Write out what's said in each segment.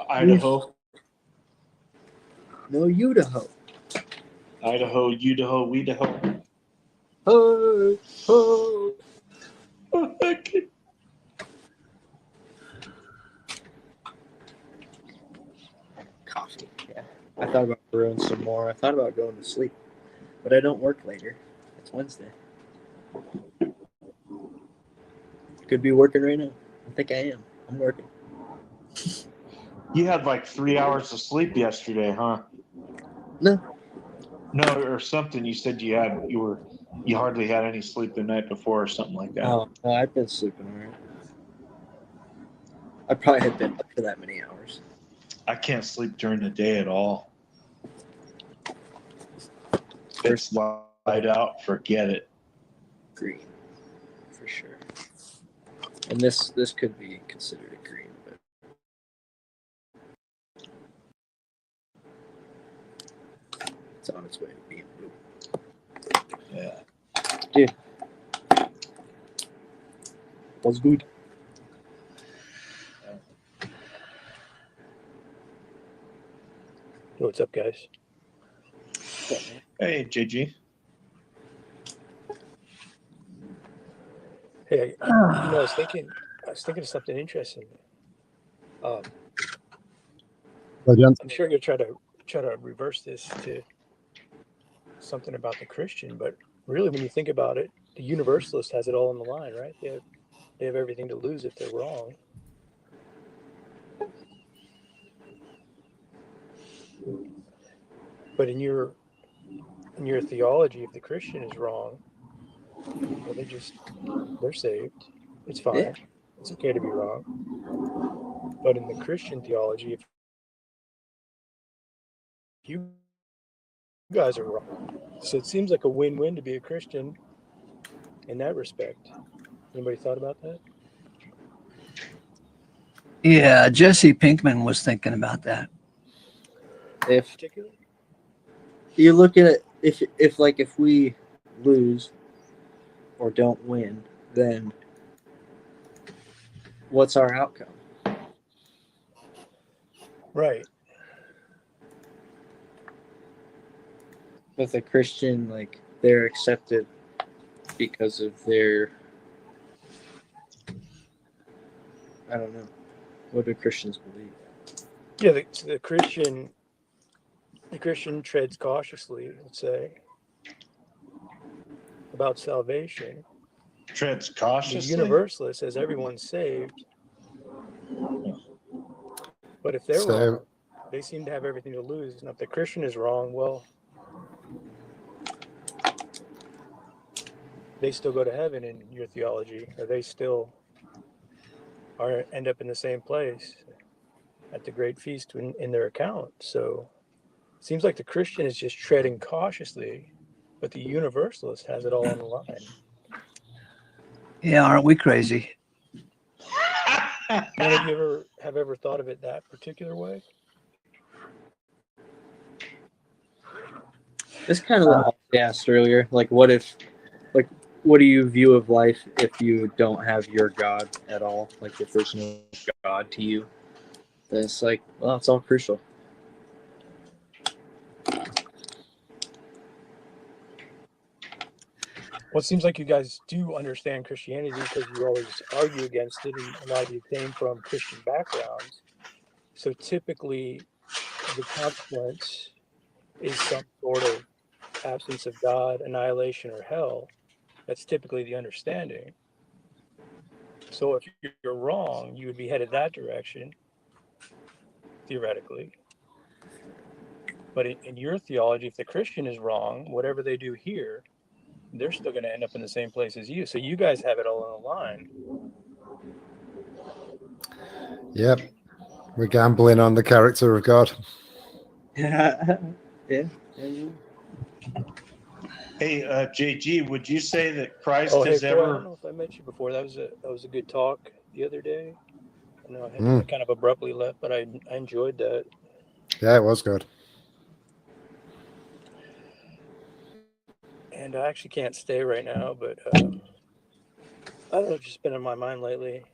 Idaho. No, Idaho. Idaho, Idaho, Idaho. Ho, ho. Coffee. Yeah. I thought about brewing some more. I thought about going to sleep, but I don't work later. It's Wednesday. Could be working right now. I think I am. I'm working. You had like 3 hours of sleep yesterday, huh? No. No, or something. You said you hardly had any sleep the night before, or something like that. Oh, no, I've been sleeping all right. I probably have been up for that many hours. I can't sleep during the day at all. It's light out. Forget it. Green, for sure. And this could be considered a green, but it's on its way to being blue. Yeah. Dude. What's good? What's up, guys? Hey, JG. Hey, I was thinking of something interesting. I'm sure you'll try to reverse this to something about the Christian, but really, when you think about it, the universalist has it all on the line, right? They have everything to lose if they're wrong. But in your theology, if the Christian is wrong, well, they're saved. It's fine. Yeah. It's okay to be wrong. But in the Christian theology, if you guys are wrong, so it seems like a win-win to be a Christian in that respect. Anybody thought about that? Yeah, Jesse Pinkman was thinking about that. If Particularly? you look at it, if we lose or don't win, then what's our outcome? Right. With a Christian, like, they're accepted because of their, I don't know, what do Christians believe? Yeah, the Christian treads cautiously, let's say, about salvation. Treads The cautiously. universalist says everyone's saved, but if they're wrong, they seem to have everything to lose. And if the Christian is wrong, well, they still go to heaven in your theology, or they still end up in the same place at the great feast in their account. So it seems like the Christian is just treading cautiously, but the universalist has it all on the line. Yeah, aren't we crazy? None of you ever thought of it that particular way? This kind of what I asked earlier. Like, what do you view of life if you don't have your God at all? Like, if there's no God to you, then it's like, well, it's all crucial. Well, it seems like you guys do understand Christianity because you always argue against it, and a lot of you came from Christian backgrounds. So typically, the consequence is some sort of absence of God, annihilation, or hell. That's typically the understanding. So if you're wrong, you would be headed that direction, theoretically. But in your theology, if the Christian is wrong, whatever they do here, they're still going to end up in the same place as you. So you guys have it all on the line. Yep. We're gambling on the character of God. Yeah. Hey, JG, would you say that Christ Oh, hey, has Phil, I don't ever? know if I met you before. That was a good talk the other day. I know I kind of abruptly left, but I enjoyed that. Yeah, it was good. And I actually can't stay right now, but I don't know, it's just been in my mind lately.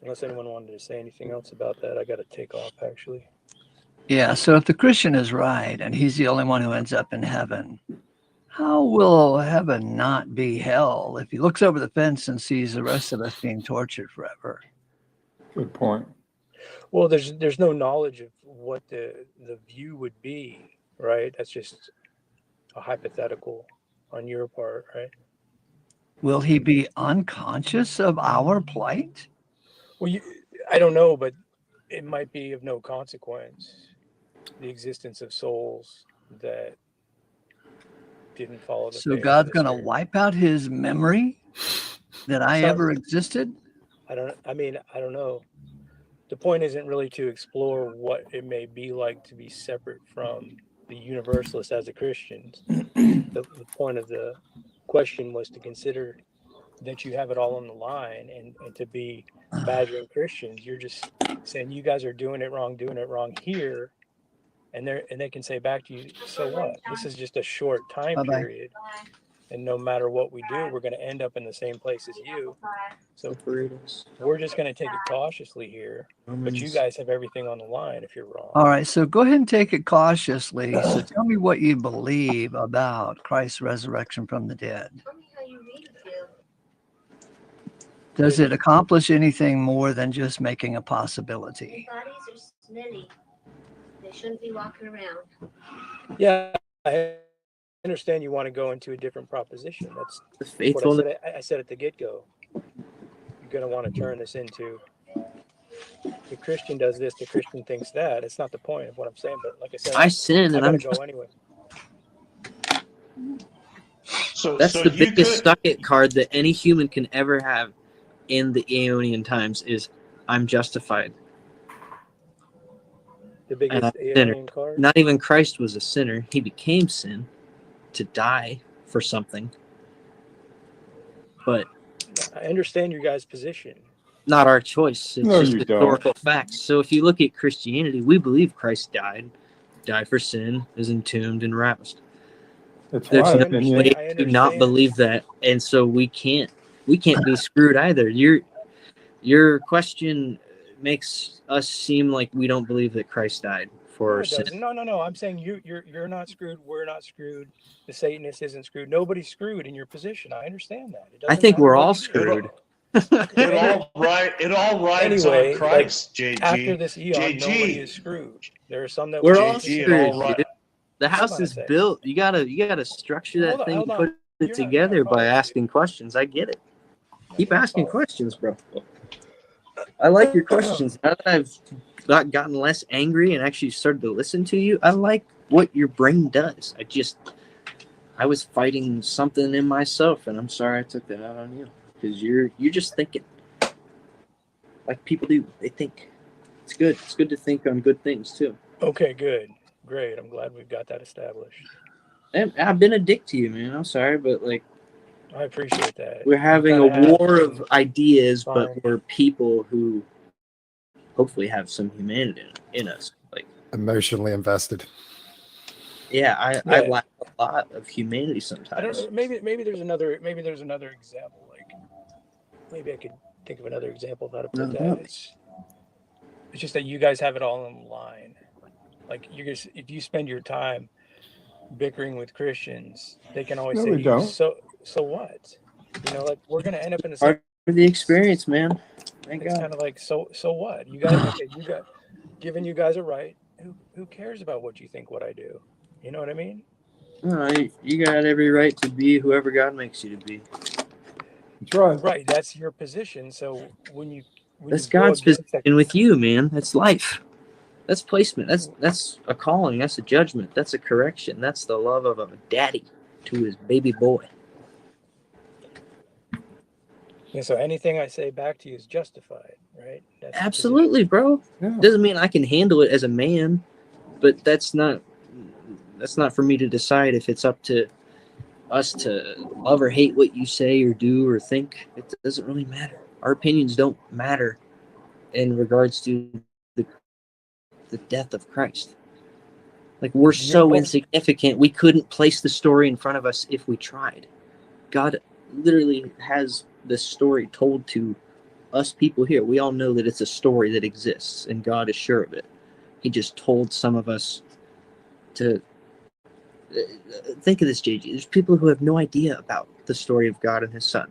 Unless anyone wanted to say anything else about that, I got to take off actually. Yeah, so if the Christian is right and he's the only one who ends up in heaven, how will heaven not be hell if he looks over the fence and sees the rest of us being tortured forever? Good point. Well, there's no knowledge of what the view would be, right? That's just a hypothetical on your part, right? Will he be unconscious of our plight? Well, I don't know, but it might be of no consequence. The existence of souls that didn't follow the So faith of God's the going to Spirit. wipe out his memory that I So- ever existed? I don't know. The point isn't really to explore what it may be like to be separate from the universalists as a Christians. The point of the question was to consider that you have it all on the line, and to be badgering Christians. You're just saying you guys are doing it wrong here, and they can say back to you, so what? This is just a short time Bye-bye. period, and no matter what we do, we're going to end up in the same place as you. So we're just going to take it cautiously here, but you guys have everything on the line if you're wrong. All right, so go ahead and take it cautiously. So tell me what you believe about Christ's resurrection from the dead. Does it accomplish anything more than just making a possibility? Bodies are smelly. They shouldn't be walking around. Yeah, I understand you want to go into a different proposition. That's The what faithfulness. I said at the get-go. You're going to want to turn this into the Christian does this, the Christian thinks that. It's not the point of what I'm saying, but like I said, I sin, I and I'm gotta go anyway. So That's so the you biggest could, stuck-it card that any human can ever have in the Aeonian times is I'm justified. The biggest I'm a alien card. Not even Christ was a sinner. He became sin to die for something. But I understand your guys' position. not our choice. It's No, just you historical facts. So if you look at Christianity, we believe Christ died for sin, is entombed and raised. That's There's right. no And way yet, I to not understand. believe that, and so we can't be screwed either. Your question makes us seem like we don't believe that Christ died for No, our it sin. doesn't. No. I'm saying you're not screwed. We're not screwed. The Satanist isn't screwed. Nobody's screwed in your position. I understand that. It I doesn't think matter we're what all you do. screwed. it all rides Anyway, on Christ, JG. After this eon, nobody is JG. screwed. There are some that We're will all take the JG, sin. it all screwed, ri- dude. The house on a is sec. built. You gotta structure that thing and put it You're not together by following me. asking questions. I get it. Keep You're not asking following. questions, bro. I like your questions. Now that I've gotten less angry and actually started to listen to you, I like what your brain does. I was fighting something in myself, and I'm sorry I took that out on you because you're just thinking like people do. They think it's good. It's good to think on good things too. Okay, good. Great. I'm glad we've got that established. And I've been a dick to you, man. I'm sorry, but like I appreciate that. we're having a You kinda war have, of ideas, but fine. we're people who hopefully have some humanity in us. Like, Emotionally invested. yeah, I Yeah. lack a lot of humanity I sometimes. don't. Maybe there's another example. Like maybe I could think of another example of how to put No. that. It's just that you guys have it all on the line. Like you guys, if you spend your time bickering with Christians, they can always No, say we to you, don't. so what? You know, like we're gonna end up in the same. Part of the experience, man. Thank It's God. kind of like so what? You guys, okay, you got giving you guys a right. Who cares about what you think? What I do? You know what I mean? No, you got every right to be whoever God makes you to be. That's right. Right. That's your position. So when That's you go God's against that, position with you, man. That's life. That's placement. That's a calling. That's a judgment. That's a correction. That's the love of a daddy to his baby boy. yeah, so anything I say back to you is justified, right? That's the Absolutely, bro. Yeah. Doesn't mean I can handle it as a man, but that's not for me to decide if it's up to us to love or hate what you say or do or think. It doesn't really matter. Our opinions don't matter in regards to the death of Christ. Like we're so insignificant, we couldn't place the story in front of us if we tried. God literally has this story told to us people here, we all know that it's a story that exists, and God is sure of it. He just told some of us to think of this, JG. There's people who have no idea about the story of God and his son.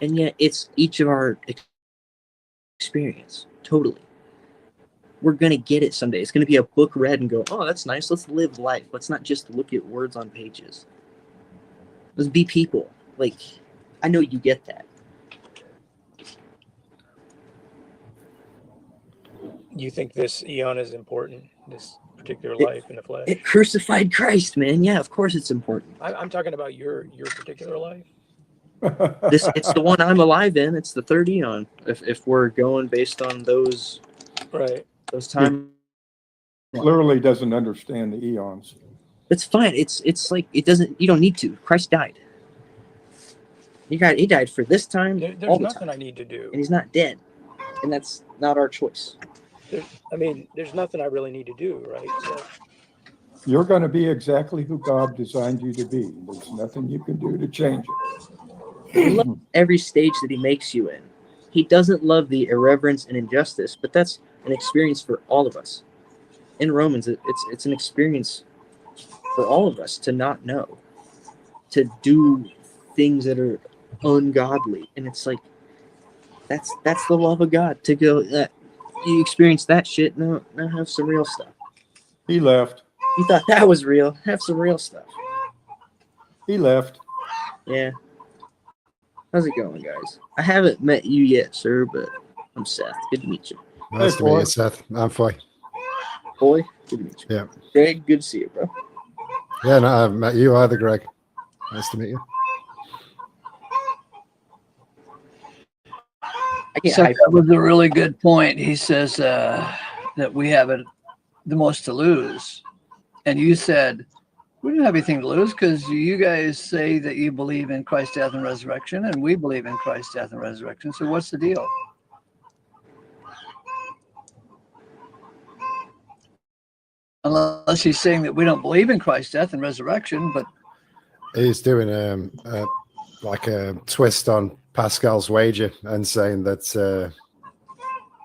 And yet it's each of our experience. Totally. We're going to get it someday. It's going to be a book read and go, oh, that's nice. Let's live life. Let's not just look at words on pages. Let's be people. Like, I know you get that. You think this eon is important? This particular life in the flesh? It crucified Christ, man. Yeah, of course it's important. I'm talking about your particular life. It's the one I'm alive in. It's the third eon. If we're going based on those Right. those time, Clearly doesn't understand the eons. it's fine. It's like it doesn't. You don't need to. Christ died. He died for this time. There's nothing I need to do. And he's not dead, and that's not our choice. There's nothing I really need to do, right? So, You're going to be exactly who God designed you to be. There's nothing you can do to change He it. loves every stage that he makes you in. He doesn't love the irreverence and injustice, but that's an experience for all of us. In Romans, it's an experience for all of us to not know, to do things that are ungodly, and it's like that's the love of God. To go that you experience that shit. Now have some real stuff. He left. You thought that was real. Have some real stuff. He left. Yeah. How's it going, guys? I haven't met you yet, sir, but I'm Seth. Good to meet you. Nice Hey, to meet Foy. you, Seth. I'm Foy. Boy, good to meet you. Yeah. Greg, good to see you, bro. Yeah, no, I haven't met you either, Greg. Nice to meet you. I can't So hype that was a really good point. He says that we have the most to lose. And you said, we don't have anything to lose because you guys say that you believe in Christ's death and resurrection, and we believe in Christ's death and resurrection. So what's the deal? Unless he's saying that we don't believe in Christ's death and resurrection, but He's doing like a twist on Pascal's wager and saying that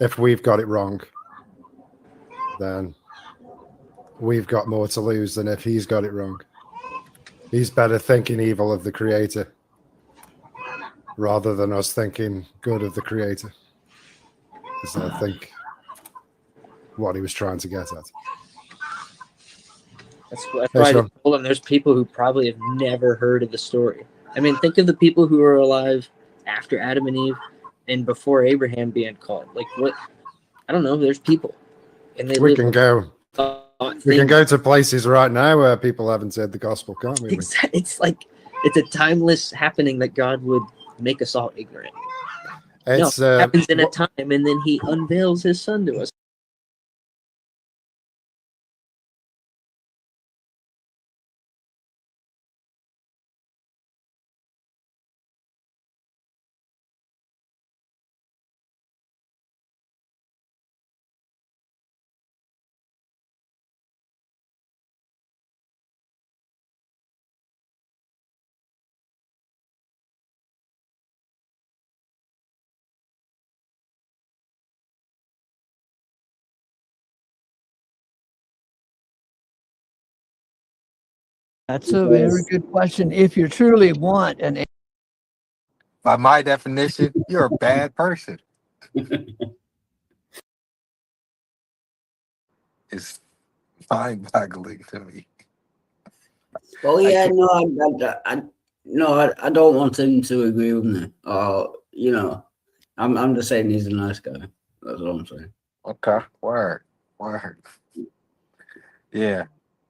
if we've got it wrong, then we've got more to lose than if he's got it wrong. He's better thinking evil of the creator rather than us thinking good of the creator. Is I think what he was trying to get at. That's Hey, why I Sean. told him there's people who probably have never heard of the story. I mean, think of the people who were alive after Adam and Eve and before Abraham being called. Like what? I don't know. There's people, and they We live can go. We can go to places right now where people haven't said the gospel, can't we? It's like it's a timeless happening that God would make us all ignorant. It's No, it happens in a time, and then He unveils His Son to us. that's a very good question. If you truly want an By my definition, you're a bad person. It's mind-boggling to me. Well, yeah, no, I don't want him to agree with me. I'm just saying he's a nice guy. That's what I'm saying. Okay, word. Yeah,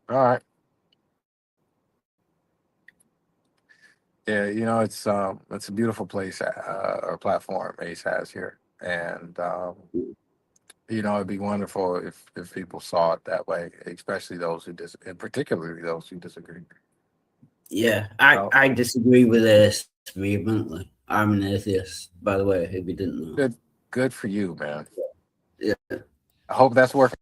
all right. Yeah, it's a beautiful place or platform Ace has here, and it'd be wonderful if people saw it that way, especially those who and particularly those who disagree. Yeah, I disagree with this vehemently. I'm an atheist, by the way, if you didn't know. Good for you, man. Yeah. I hope that's working.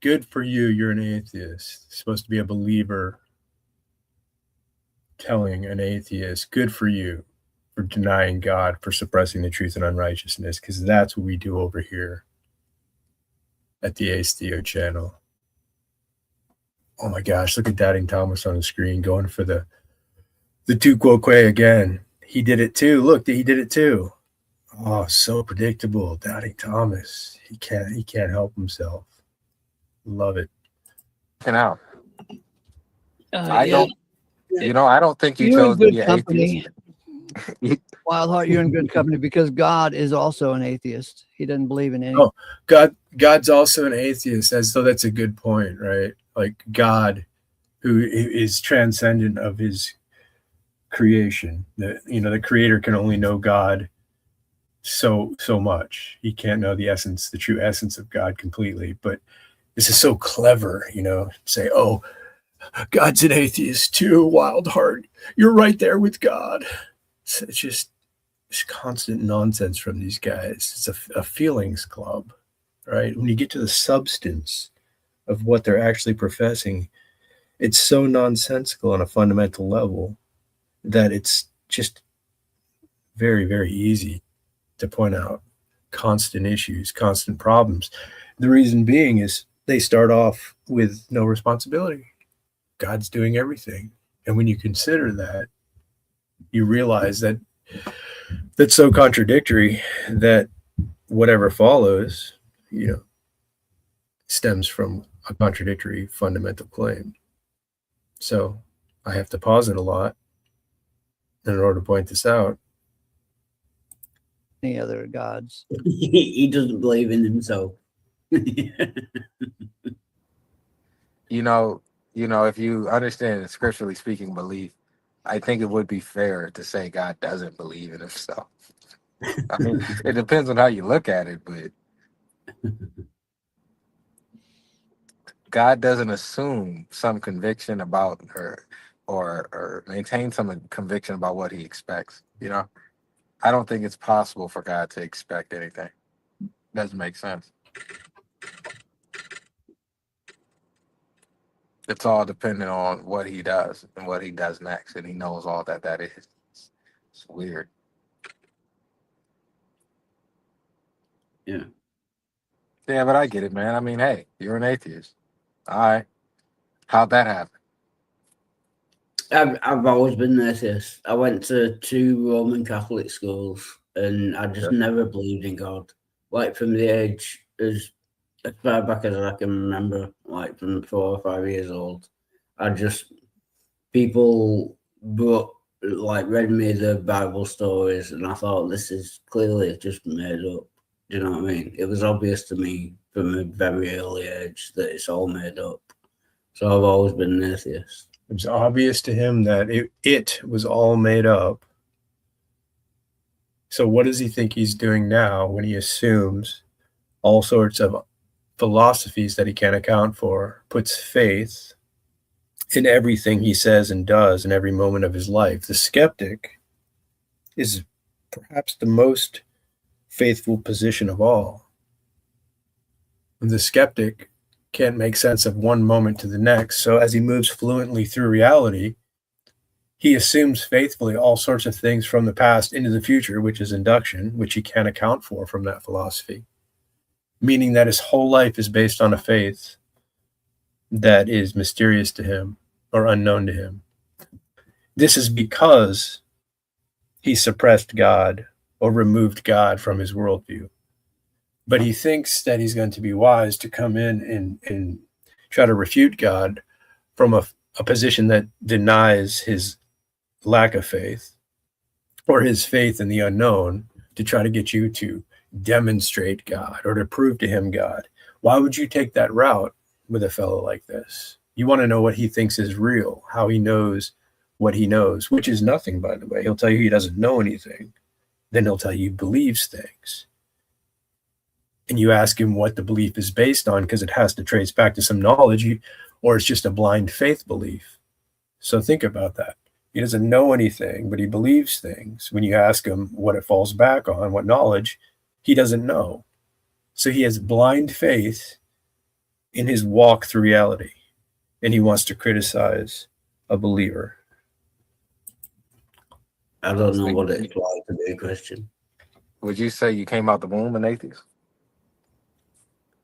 Good for you. You're an atheist. Supposed to be a believer telling an atheist, good for you. for denying God, for suppressing the truth and unrighteousness, because that's what we do over here at the Ace Theo channel. Oh my gosh, look at Doubting Thomas on the screen going for the tu quoque again. He did it too. Look, he did it too. Oh, so predictable. Doubting Thomas. He can't help himself. Love it. Out. Yeah. I don't think you You're chose in to be good an company. atheist. Wildheart, you're in good company because God is also an atheist. He doesn't believe in any. Oh, God's also an atheist, as though that's a good point, right? Like God, who is transcendent of his creation. The creator can only know God so much. He can't know the true essence of God completely. But this is so clever, say, oh, God's an atheist too, Wildheart. You're right there with God. It's just constant nonsense from these guys. It's a feelings club, right? When you get to the substance of what they're actually professing, it's so nonsensical on a fundamental level that it's just very, very easy to point out constant issues, constant problems. The reason being is they start off with no responsibility. God's doing everything. And when you consider that, you realize that that's so contradictory that whatever follows, stems from a contradictory fundamental claim. So I have to pause it a lot in order to point this out. Any other gods? He doesn't believe in himself. If you understand scripturally speaking belief, I think it would be fair to say God doesn't believe in himself. I mean, it depends on how you look at it, but God doesn't assume some conviction about or maintain some conviction about what he expects. I don't think it's possible for God to expect anything. Doesn't make sense. It's all dependent on what he does and what he does next, and he knows all that is. It's weird. Yeah. Yeah, but I get it, man. I mean, hey, you're an atheist. All right. How'd that happen? I've always been an atheist. I went to 2 Roman Catholic schools, and I just never believed in God. Like from the age as far back as I can remember, like from 4 or 5 years old, people read me the Bible stories, and I thought this is clearly just made up. Do you know what I mean? It was obvious to me from a very early age that it's all made up. So I've always been an atheist. It was obvious to him that it was all made up. So what does he think he's doing now when he assumes all sorts of philosophies that he can't account for, puts faith in everything he says and does in every moment of his life? The skeptic is perhaps the most faithful position of all. The skeptic can't make sense of one moment to the next. So as he moves fluently through reality, he assumes faithfully all sorts of things from the past into the future, which is induction, which he can't account for from that philosophy, meaning that his whole life is based on a faith that is mysterious to him or unknown to him. This is because he suppressed God or removed God from his worldview. But he thinks that he's going to be wise to come in and try to refute God from a position that denies his lack of faith or his faith in the unknown, to try to get you to demonstrate God or to prove to him God. Why would you take that route with a fellow like this? You want to know what he thinks is real, how he knows what he knows, which is nothing, by the way. He'll tell you he doesn't know anything. Then he'll tell you he believes things. And you ask him what the belief is based on, because it has to trace back to some knowledge, or it's just a blind faith belief. So think about that. He doesn't know anything, but he believes things. When you ask him what it falls back on, what knowledge, he doesn't know. So he has blind faith in his walk through reality, and he wants to criticize a believer. I don't So know what you- it's like to be a Christian. would you say you came out the womb an atheist?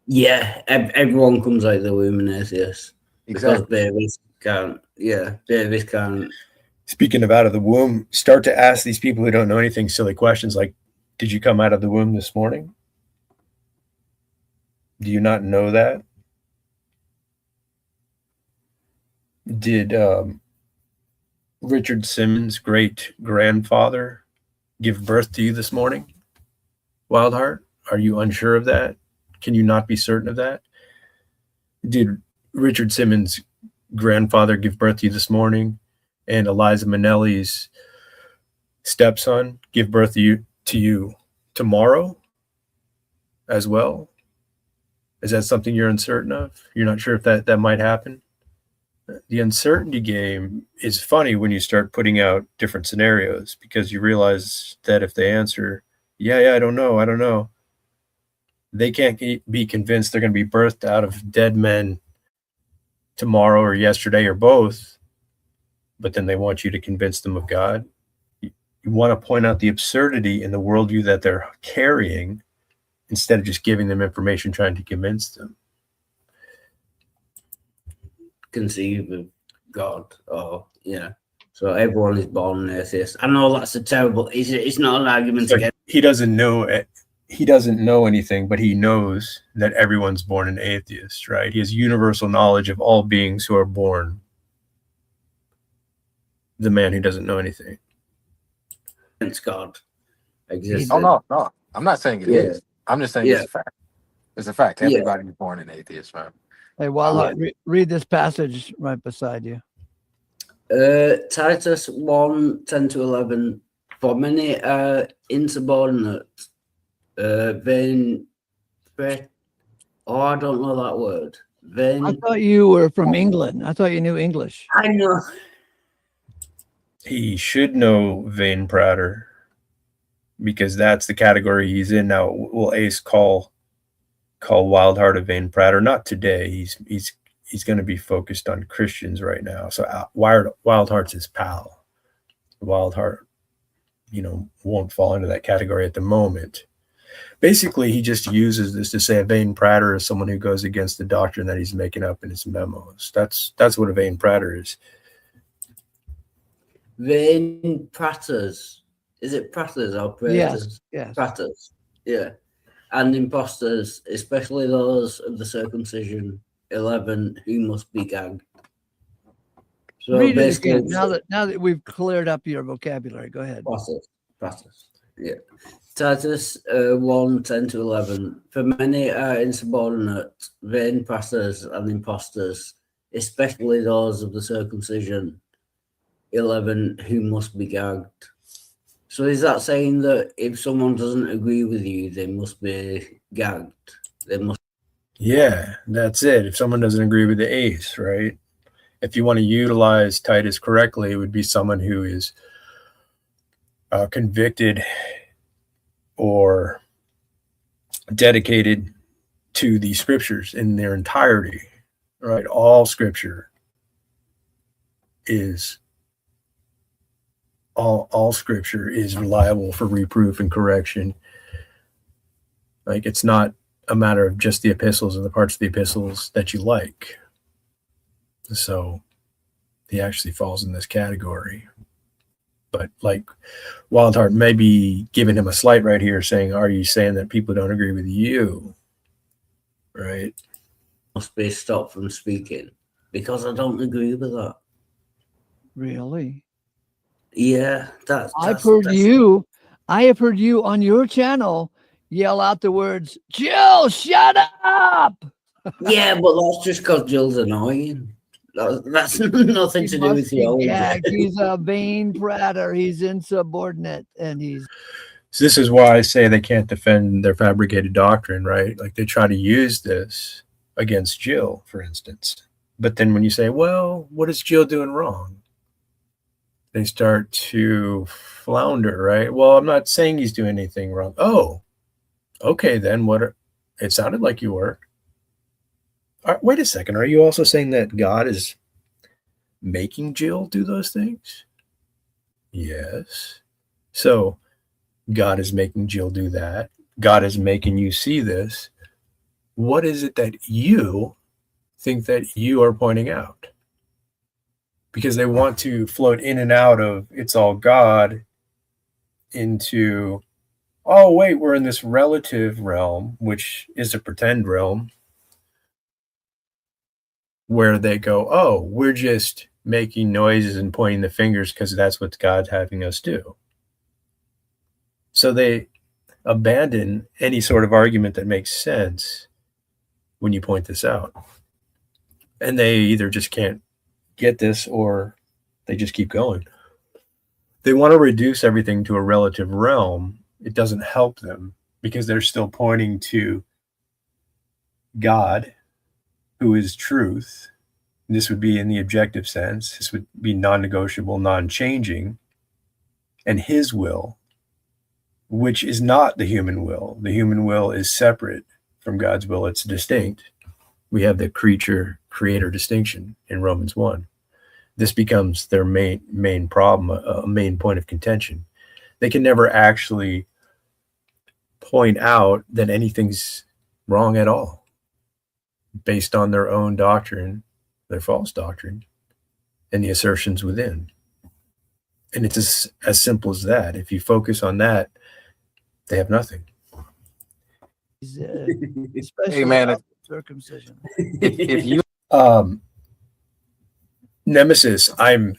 Yeah, everyone comes out of the womb an atheist because Exactly. babies can't. Yeah, babies can't. Speaking of out of the womb, start to ask these people who don't know anything silly questions like, did you come out of the womb this morning? Do you not know that? Did Richard Simmons' great grandfather give birth to you this morning? Wildheart, are you unsure of that? Can you not be certain of that? Did Richard Simmons' grandfather give birth to you this morning? And Eliza Minnelli's stepson give birth to you tomorrow as well? Is that something you're uncertain of? You're not sure if that might happen? The uncertainty game is funny when you start putting out different scenarios, because you realize that if they answer, yeah, I don't know, they can't be convinced they're going to be birthed out of dead men tomorrow or yesterday or both, but then they want you to convince them of God. You want to point out the absurdity in the worldview that they're carrying instead of just giving them information trying to convince them. Conceive of God, or so everyone is born an atheist. I know that's a terrible. It's not an argument So against. he doesn't know it. He doesn't know anything, but he knows that everyone's born an atheist, right? He has universal knowledge of all beings who are born. The man who doesn't know anything. Against God exists. Oh no, I'm not saying it is. I'm just saying it's a fact. It's a fact. Yeah. Everybody's born an atheist, man. Hey, Wildheart, read this passage right beside you. Titus 1:10-11. For many insubordinate, vain. I don't know that word. Vain. I thought you were from England. I thought you knew English. I know. He should know Vane Prater, because that's the category he's in now. Will Ace call Wildheart a Vane Prater? Not today. He's going to be focused on Christians right now. So Wildheart's his pal. Wildheart, won't fall into that category at the moment. Basically, he just uses this to say a Vane Prater is someone who goes against the doctrine that he's making up in his memos. That's what a Vane Prater is. Vain praters. Is it praters or praters? Yes. Praters. Yeah. And imposters, especially those of the circumcision 11 who must be gagged. So read it basically, again. Now that we've cleared up your vocabulary, go ahead. praters. Yeah. Titus 1:10-11. For many are insubordinate, vain praters and imposters, especially those of the circumcision 11 who must be gagged. So is that saying that if someone doesn't agree with you, they must be gagged? Yeah, that's it. If someone doesn't agree with the Ace, right? If you want to utilize Titus correctly, it would be someone who is convicted or dedicated to the scriptures in their entirety, right? All scripture is reliable for reproof and correction. Like, it's not a matter of just the epistles and the parts of the epistles that you like. So he actually falls in this category. But like Wildheart may be giving him a slight right here, saying, are you saying that people don't agree with you? Right? Must be stopped from speaking because I don't agree with that. Really? Yeah, I have heard you on your channel yell out the words, Jill, shut up. Yeah, but that's just because Jill's annoying. That's nothing to do with theology. He's a vain prater. He's insubordinate, and he's. So this is why I say they can't defend their fabricated doctrine, right? Like, they try to use this against Jill, for instance. But then when you say, well, what is Jill doing wrong? They start to flounder, right? Well, I'm not saying he's doing anything wrong. Oh, okay, then it sounded like you were. Wait a second. Are you also saying that God is making Jill do those things? Yes. So God is making Jill do that. God is making you see this. What is it that you think that you are pointing out? Because they want to float in and out of it's all God into, oh, wait, we're in this relative realm, which is a pretend realm, where they go, oh, we're just making noises and pointing the fingers because that's what God's having us do. So they abandon any sort of argument that makes sense when you point this out. And they either just can't get this or they just keep going. They want to reduce everything to a relative realm. It doesn't help them because they're still pointing to God, who is truth. This would be in the objective sense. This would be non-negotiable, non-changing, and his will, which is not the human will. The human will is separate from God's will. It's distinct. We have the creator distinction in Romans 1. This becomes their main problem, a main point of contention. They can never actually point out that anything's wrong at all based on their own doctrine, their false doctrine, and the assertions within. And it's as simple as that. If you focus on that, they have nothing. Especially Hey, man, circumcision. if you Nemesis, I'm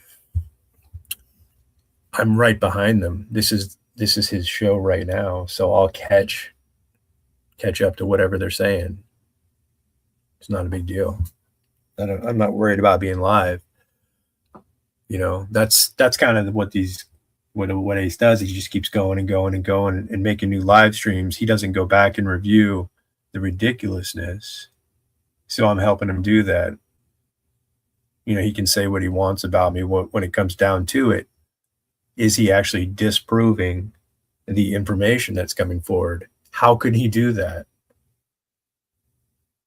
right behind them. This is his show right now, so I'll catch up to whatever they're saying. It's not a big deal. I'm not worried about being live. You know, that's kind of what Ace does. He just keeps going and going and going and making new live streams. He doesn't go back and review the ridiculousness. So I'm helping him do that. You know, he can say what he wants about me. When it comes down to it, is he actually disproving the information that's coming forward? How could he do that?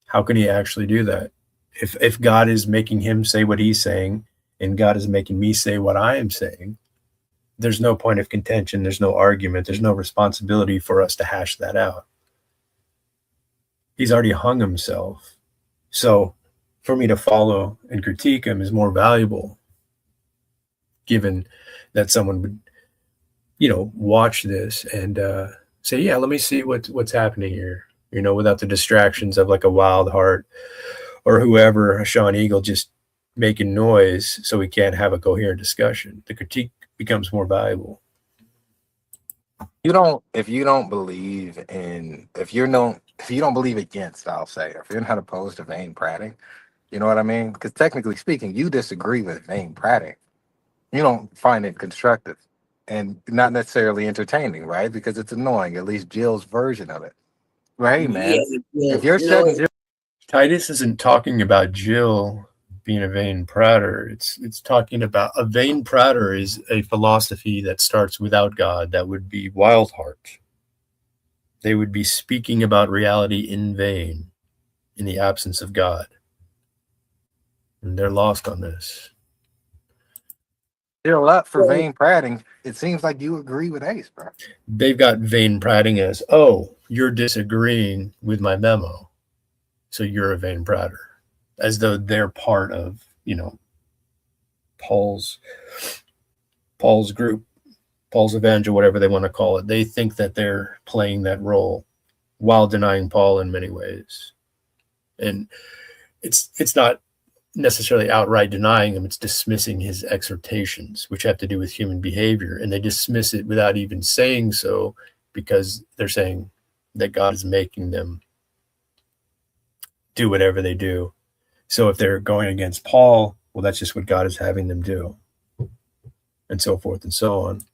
How can he actually do that? If God is making him say what he's saying and God is making me say what I am saying, there's no point of contention. There's no argument. There's no responsibility for us to hash that out. He's already hung himself. So for me to follow and critique him is more valuable, given that someone would, you know, watch this and say, yeah, let me see what's happening here, you know, without the distractions of like a Wild Heart or whoever, a Sean Eagle, just making noise so we can't have a coherent discussion. The critique becomes more valuable. if you don't believe against, I'll say, if you're not opposed to vain prating, you know what I mean? Because technically speaking, you disagree with vain prating. You don't find it constructive and not necessarily entertaining, right? Because it's annoying, at least Jill's version of it. Right, man. If you're setting Jill, Titus isn't talking about Jill being a vain prater. It's talking about a vain prater is a philosophy that starts without God. That would be Wild Heart. They would be speaking about reality in vain, in the absence of God. And they're lost on this. Jill up for vain prating, it seems like you agree with Ace, bro. They've got vain prating as, oh, you're disagreeing with my memo, so you're a vain prater, as though they're part of, you know, Paul's group, Paul's evangel, whatever they want to call it. They think that they're playing that role while denying Paul in many ways. And it's not necessarily outright denying him, it's dismissing his exhortations, which have to do with human behavior, and they dismiss it without even saying so, because they're saying that God is making them do whatever they do. So if they're going against Paul, well, that's just what God is having them do, and so forth and so on.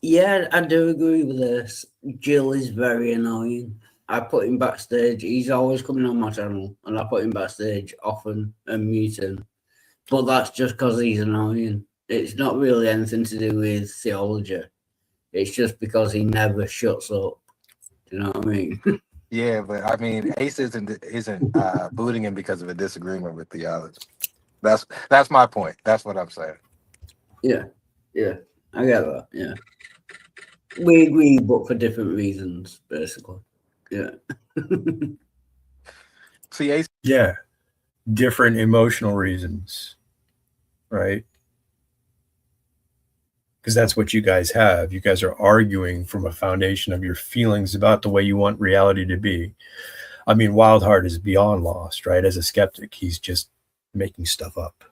Yeah, I do agree with this. Jill is very annoying. I put him backstage. He's always coming on my channel, and I put him backstage often and mute him. But that's just because he's annoying. It's not really anything to do with theology. It's just because he never shuts up. Do you know what I mean? Yeah, but I mean, Ace isn't booting him because of a disagreement with theology. That's my point. That's what I'm saying. Yeah. I get that. Yeah, we agree, but for different reasons, basically. Yeah. See, Ace, Yeah, different emotional reasons, right? Because that's what you guys have. You guys are arguing from a foundation of your feelings about the way you want reality to be. I mean, Wildheart is beyond lost, right? As a skeptic, he's just making stuff up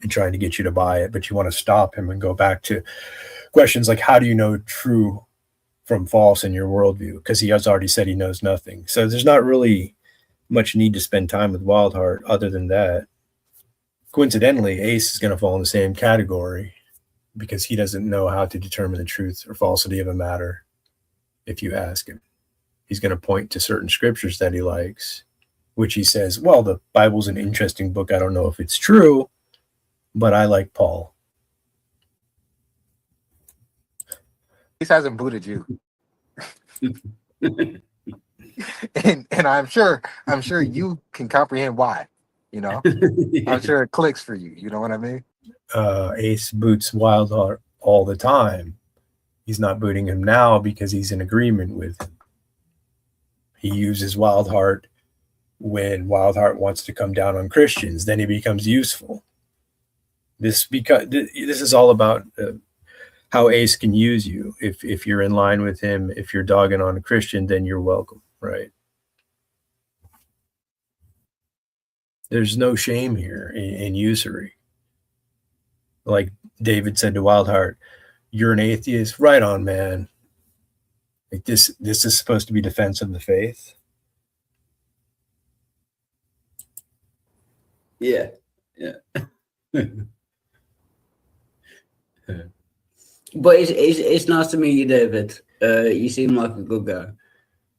and trying to get you to buy it, but you want to stop him and go back to questions like, how do you know true from false in your worldview? Because he has already said he knows nothing. So there's not really much need to spend time with Wildheart other than that. Coincidentally, Ace is going to fall in the same category because he doesn't know how to determine the truth or falsity of a matter if you ask him. He's going to point to certain scriptures that he likes, which he says, well, the Bible's an interesting book. I don't know if it's true, but I like Paul. Ace hasn't booted you. and I'm sure you can comprehend why. You know, I'm sure it clicks for you. You know what I mean? Ace boots Wildheart all the time. He's not booting him now because he's in agreement with him. He uses Wildheart when Wildheart wants to come down on Christians. Then he becomes useful. This is all about how Ace can use you. If you're in line with him, if you're dogging on a Christian, then you're welcome, right? There's no shame here in usury. Like David said to Wildheart, you're an atheist? Right on, man. Like this is supposed to be defense of the faith. Yeah. But it's nice to meet you, David. You seem like a good guy,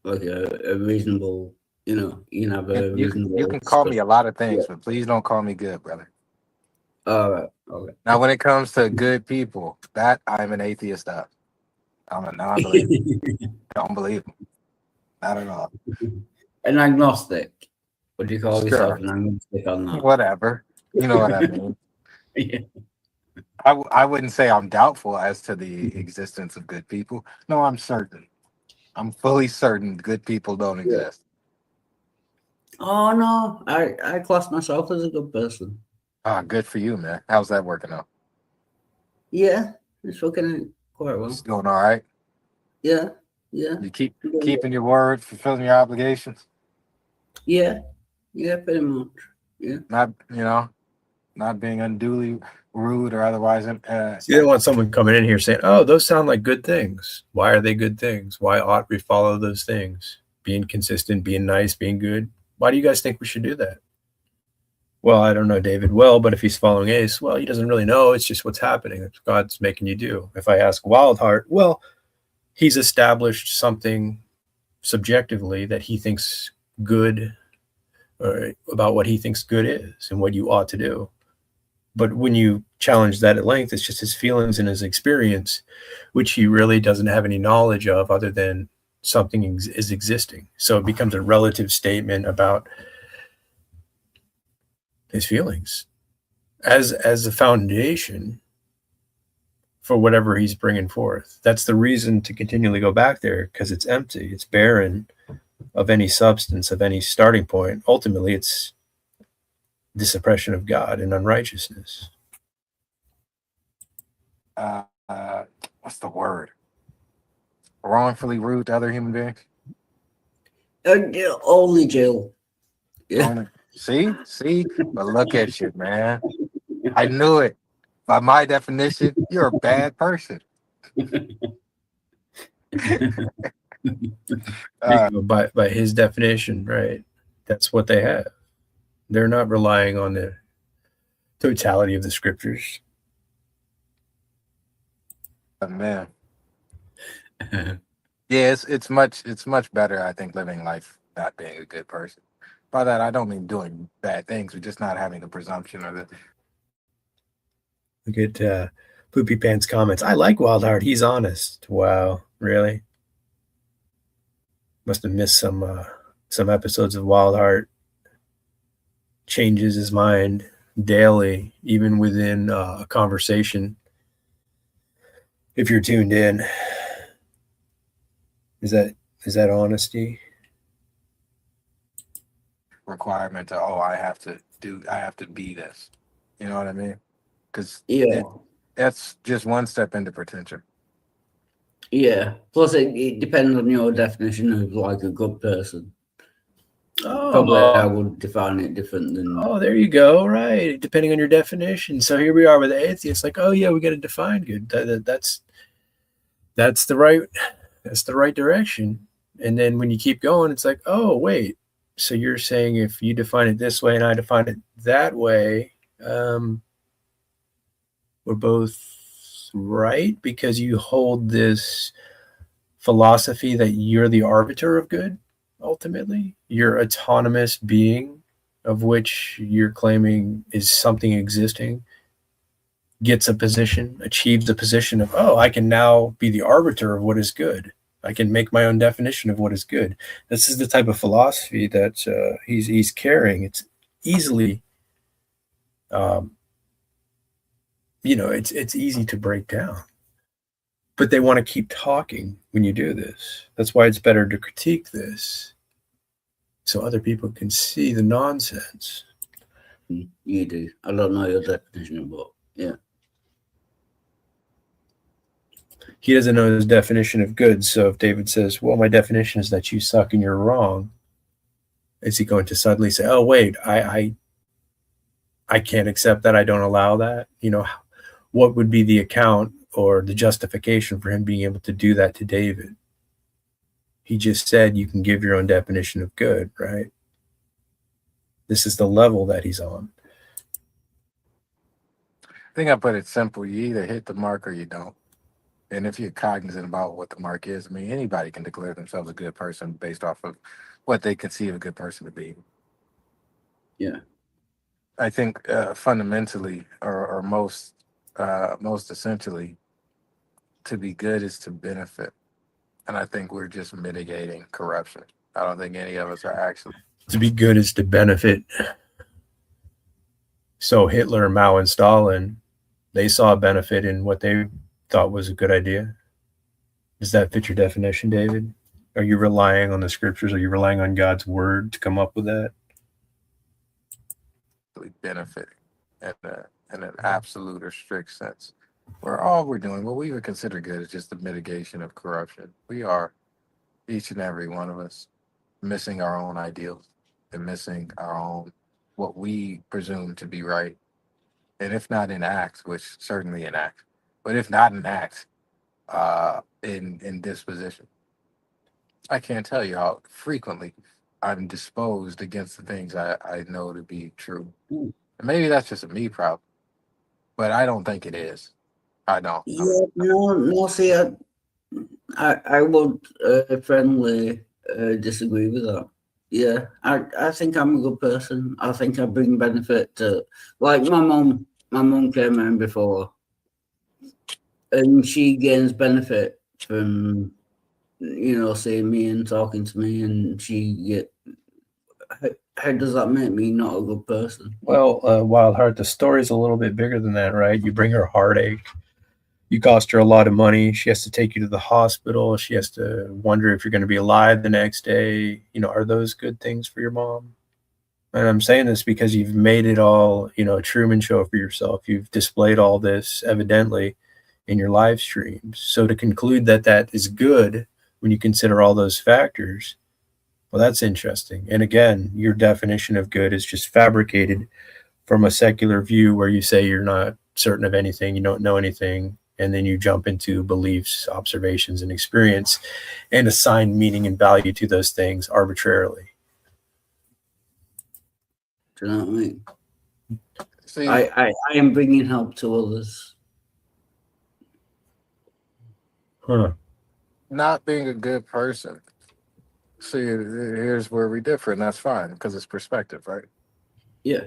like a reasonable. You know, you can have a reasonable. You can call me a lot of things, but please don't call me good, brother. All right. Okay. Now, when it comes to good people, that I'm an atheist of. I'm a non-believer. Don't believe them. Not at all. An agnostic. What do you call yourself? Sure. An agnostic on that? Whatever. You know what I mean. Yeah. I wouldn't say I'm doubtful as to the existence of good people. No, I'm certain. I'm fully certain good people don't exist. Oh no, I class myself as a good person. Ah, good for you, man. How's that working out? Yeah, it's working quite well. It's going all right. Yeah. You keeping your word, fulfilling your obligations. Yeah, pretty much. Yeah. Not being unduly rude or otherwise. You don't want someone coming in here saying, oh, those sound like good things. Why are they good things? Why ought we follow those things? Being consistent, being nice, being good. Why do you guys think we should do that? Well, I don't know David well, but if he's following Ace, well, he doesn't really know. It's just what's happening. It's God's making you do. If I ask Wildheart, well, he's established something subjectively that he thinks good, or about what he thinks good is and what you ought to do. But when you challenge that at length, it's just his feelings and his experience, which he really doesn't have any knowledge of other than something is existing. So it becomes a relative statement about his feelings as a foundation for whatever he's bringing forth. That's the reason to continually go back there, because it's empty. It's barren of any substance, of any starting point. Ultimately, it's the suppression of God and unrighteousness. What's the word? Wrongfully rude to other human beings? Only Jill. Yeah. See? But look at you, man. I knew it. By my definition, you're a bad person. By his definition, right? That's what they have. They're not relying on the totality of the scriptures. Man. Yeah, it's much better, I think, living life not being a good person. By that, I don't mean doing bad things, but just not having the presumption or the. Look at Poopy Pants comments. I like Wildheart. He's honest. Wow, really? Must have missed some episodes of Wildheart. Changes his mind daily, even within a conversation. if you're tuned in. Is that honesty? Requirement to, oh, I have to be this. You know what I mean? Because Yeah. that's just one step into pretension. Yeah. Plus, it depends on your definition of like a good person. Probably I would define it different than. Oh, there you go. Right. Depending on your definition. So here we are with atheists. Like, oh yeah, we got to define good. That's the right direction. And then when you keep going, it's like, oh wait. So you're saying if you define it this way and I define it that way, we're both right because you hold this philosophy that you're the arbiter of good. Ultimately, your autonomous being, of which you're claiming is something existing, gets a position, achieves a position of, oh, I can now be the arbiter of what is good. I can make my own definition of what is good. This is the type of philosophy that he's carrying. It's easily, it's easy to break down. But they want to keep talking when you do this. That's why it's better to critique this so other people can see the nonsense. You do. I don't know your definition, but yeah. He doesn't know his definition of good. So if David says, well, my definition is that you suck and you're wrong, is he going to suddenly say, oh, wait, I can't accept that. I don't allow that. What would be the account or the justification for him being able to do that to David? He just said you can give your own definition of good, right? This is the level that he's on. I think I put it simple. You either hit the mark or you don't. And if you're cognizant about what the mark is, I mean, anybody can declare themselves a good person based off of what they conceive a good person to be. Yeah. I think fundamentally, or most essentially, to be good is to benefit. And I think we're just mitigating corruption. I don't think any of us are actually. To be good is to benefit. So Hitler, Mao, and Stalin, they saw a benefit in what they thought was a good idea. Does that fit your definition, David? Are you relying on the scriptures? Are you relying on God's word to come up with that? Benefiting in an absolute or strict sense, where all we're doing, what we would consider good, is just the mitigation of corruption. We are, each and every one of us, missing our own ideals and missing our own, what we presume to be right. And if not in act, which certainly in act, but if not in act, in disposition. I can't tell you how frequently I'm disposed against the things I know to be true. And maybe that's just a me problem, but I don't think it is. I don't. Yeah, no, see, I would friendly disagree with that. Yeah, I think I'm a good person. I think I bring benefit to, like my mom came in before, and she gains benefit from, seeing me and talking to me, and how does that make me not a good person? Well, Wild Heart, the story's a little bit bigger than that, right? You bring her heartache. You cost her a lot of money. She has to take you to the hospital. She has to wonder if you're going to be alive the next day. Are those good things for your mom? And I'm saying this because you've made it all, a Truman Show for yourself. You've displayed all this evidently in your live streams. So to conclude that is good when you consider all those factors, well, that's interesting. And again, your definition of good is just fabricated from a secular view where you say you're not certain of anything, you don't know anything, and then you jump into beliefs, observations, and experience and assign meaning and value to those things arbitrarily. Do you know what I mean? See, I am bringing help to others. Huh. not being a good person. See, here's where we differ, and that's fine because it's perspective, right? Yeah.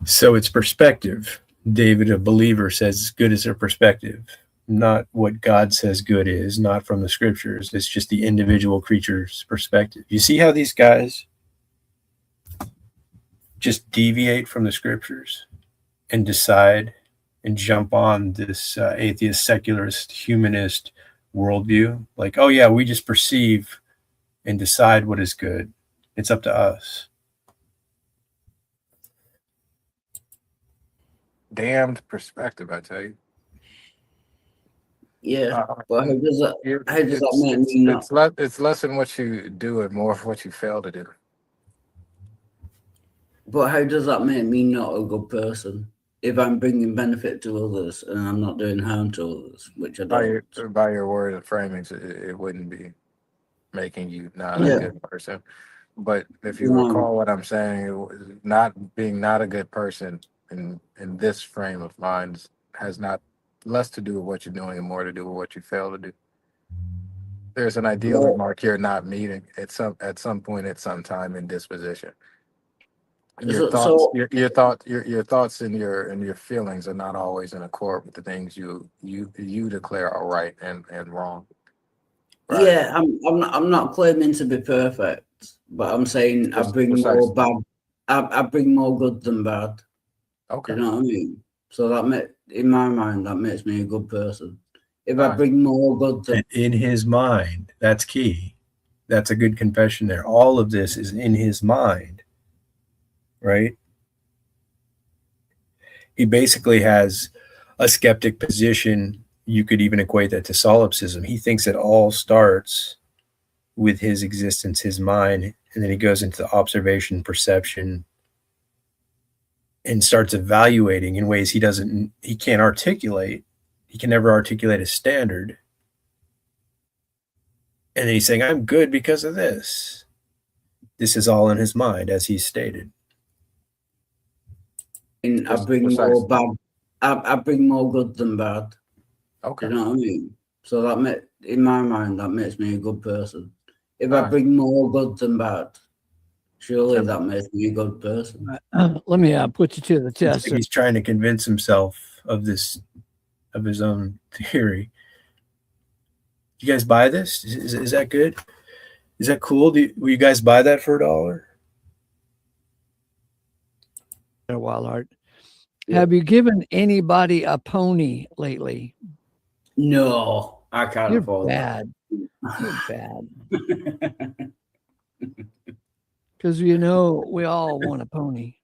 So it's perspective. David, a believer, says good is their perspective, not what God says good is, not from the scriptures. It's just the individual creature's perspective. You see how these guys just deviate from the scriptures and decide and jump on this atheist, secularist, humanist worldview. Like, oh yeah, we just perceive and decide what is good. It's up to us. Damned perspective, I tell you. Yeah, but how does that It's make me not? it's less in what you do and more of what you fail to do. But how does that make me not a good person if I'm bringing benefit to others and I'm not doing harm to others, which I don't? By your word and framings, it wouldn't be making you not a Yeah. good person. But if you No. recall what I'm saying, not a good person in this frame of mind has not less to do with what you're doing and more to do with what you fail to do. There's an ideal mark you're not meeting at some point at some time in disposition. Your thoughts and your feelings are not always in accord with the things you declare are right and wrong. Right. Yeah, I'm not claiming to be perfect, but I'm saying I bring more bad. I bring more good than bad. Okay. You know what I mean? So in my mind, that makes me a good person. If I bring more good than in his mind, that's key. That's a good confession there. All of this is in his mind, right? He basically has a skeptic position. You could even equate that to solipsism. He thinks it all starts with his existence, his mind, and then he goes into observation, perception, and starts evaluating in ways he can't articulate. He can never articulate a standard. And then he's saying, I'm good because of this. This is all in his mind, as he stated. I bring more bad. I bring more good than bad. Okay. You know what I mean? So in my mind, that makes me a good person. If I bring more good than bad, surely that makes me a good person. Let me put you to the test. He's trying to convince himself of his own theory. You guys buy this? Is that good? Is that cool? Will you guys buy that for $1? Wild Heart. Yeah. Have you given anybody a pony lately? No, I can't afford that. You're bad. Because we all want a pony.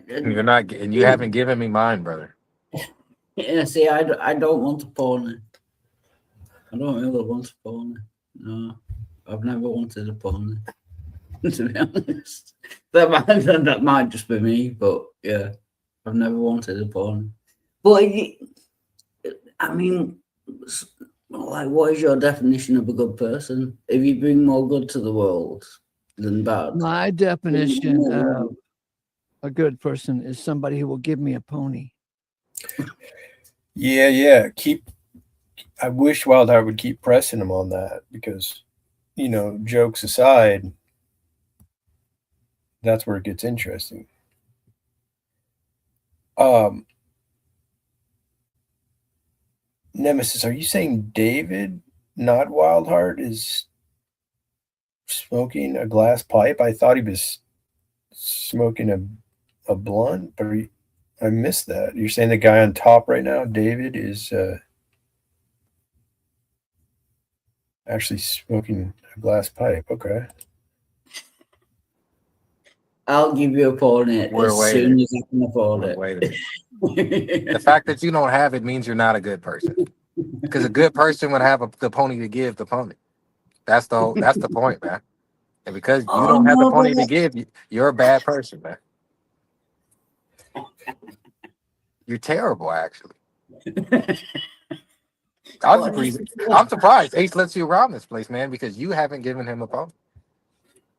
You're not, and you haven't given me mine, brother. Yeah, see, I don't want a pony. I don't really want a pony. No, I've never wanted a pony. To be honest, that might just be me, but yeah, I've never wanted a pony. But I mean, like, what is your definition of a good person? If you bring more good to the world than bad. My definition of a good person is somebody who will give me a pony. Yeah. I wish Wildheart would keep pressing him on that because, jokes aside, that's where it gets interesting. Nemesis, are you saying David, not Wildheart, is smoking a glass pipe? I thought he was smoking a blunt, but I missed that. You're saying the guy on top right now, David, is actually smoking a glass pipe. Okay. I'll give you a pony soon as I can afford it. Wait a minute. The fact that you don't have it means you're not a good person. Because a good person would have the pony to give the pony. That's the point, man. And because you don't have the pony to give, you're a bad person, man. You're terrible, actually. I'm surprised Ace lets you around this place, man, because you haven't given him a pony.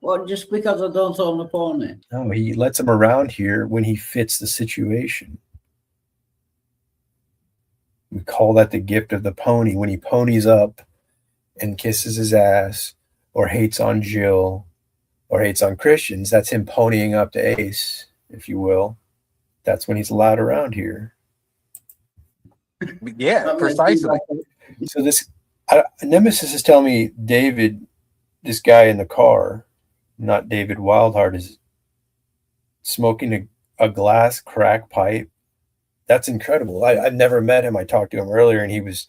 Well, just because I don't own a pony. No, he lets him around here when he fits the situation. We call that the gift of the pony. When he ponies up and kisses his ass or hates on Jill or hates on Christians, that's him ponying up to Ace, if you will. That's when he's allowed around here. Yeah, precisely. So Nemesis is telling me David, this guy in the car, not David Wildheart, is smoking a glass crack pipe That's incredible. I've never met him. I talked to him earlier, and he was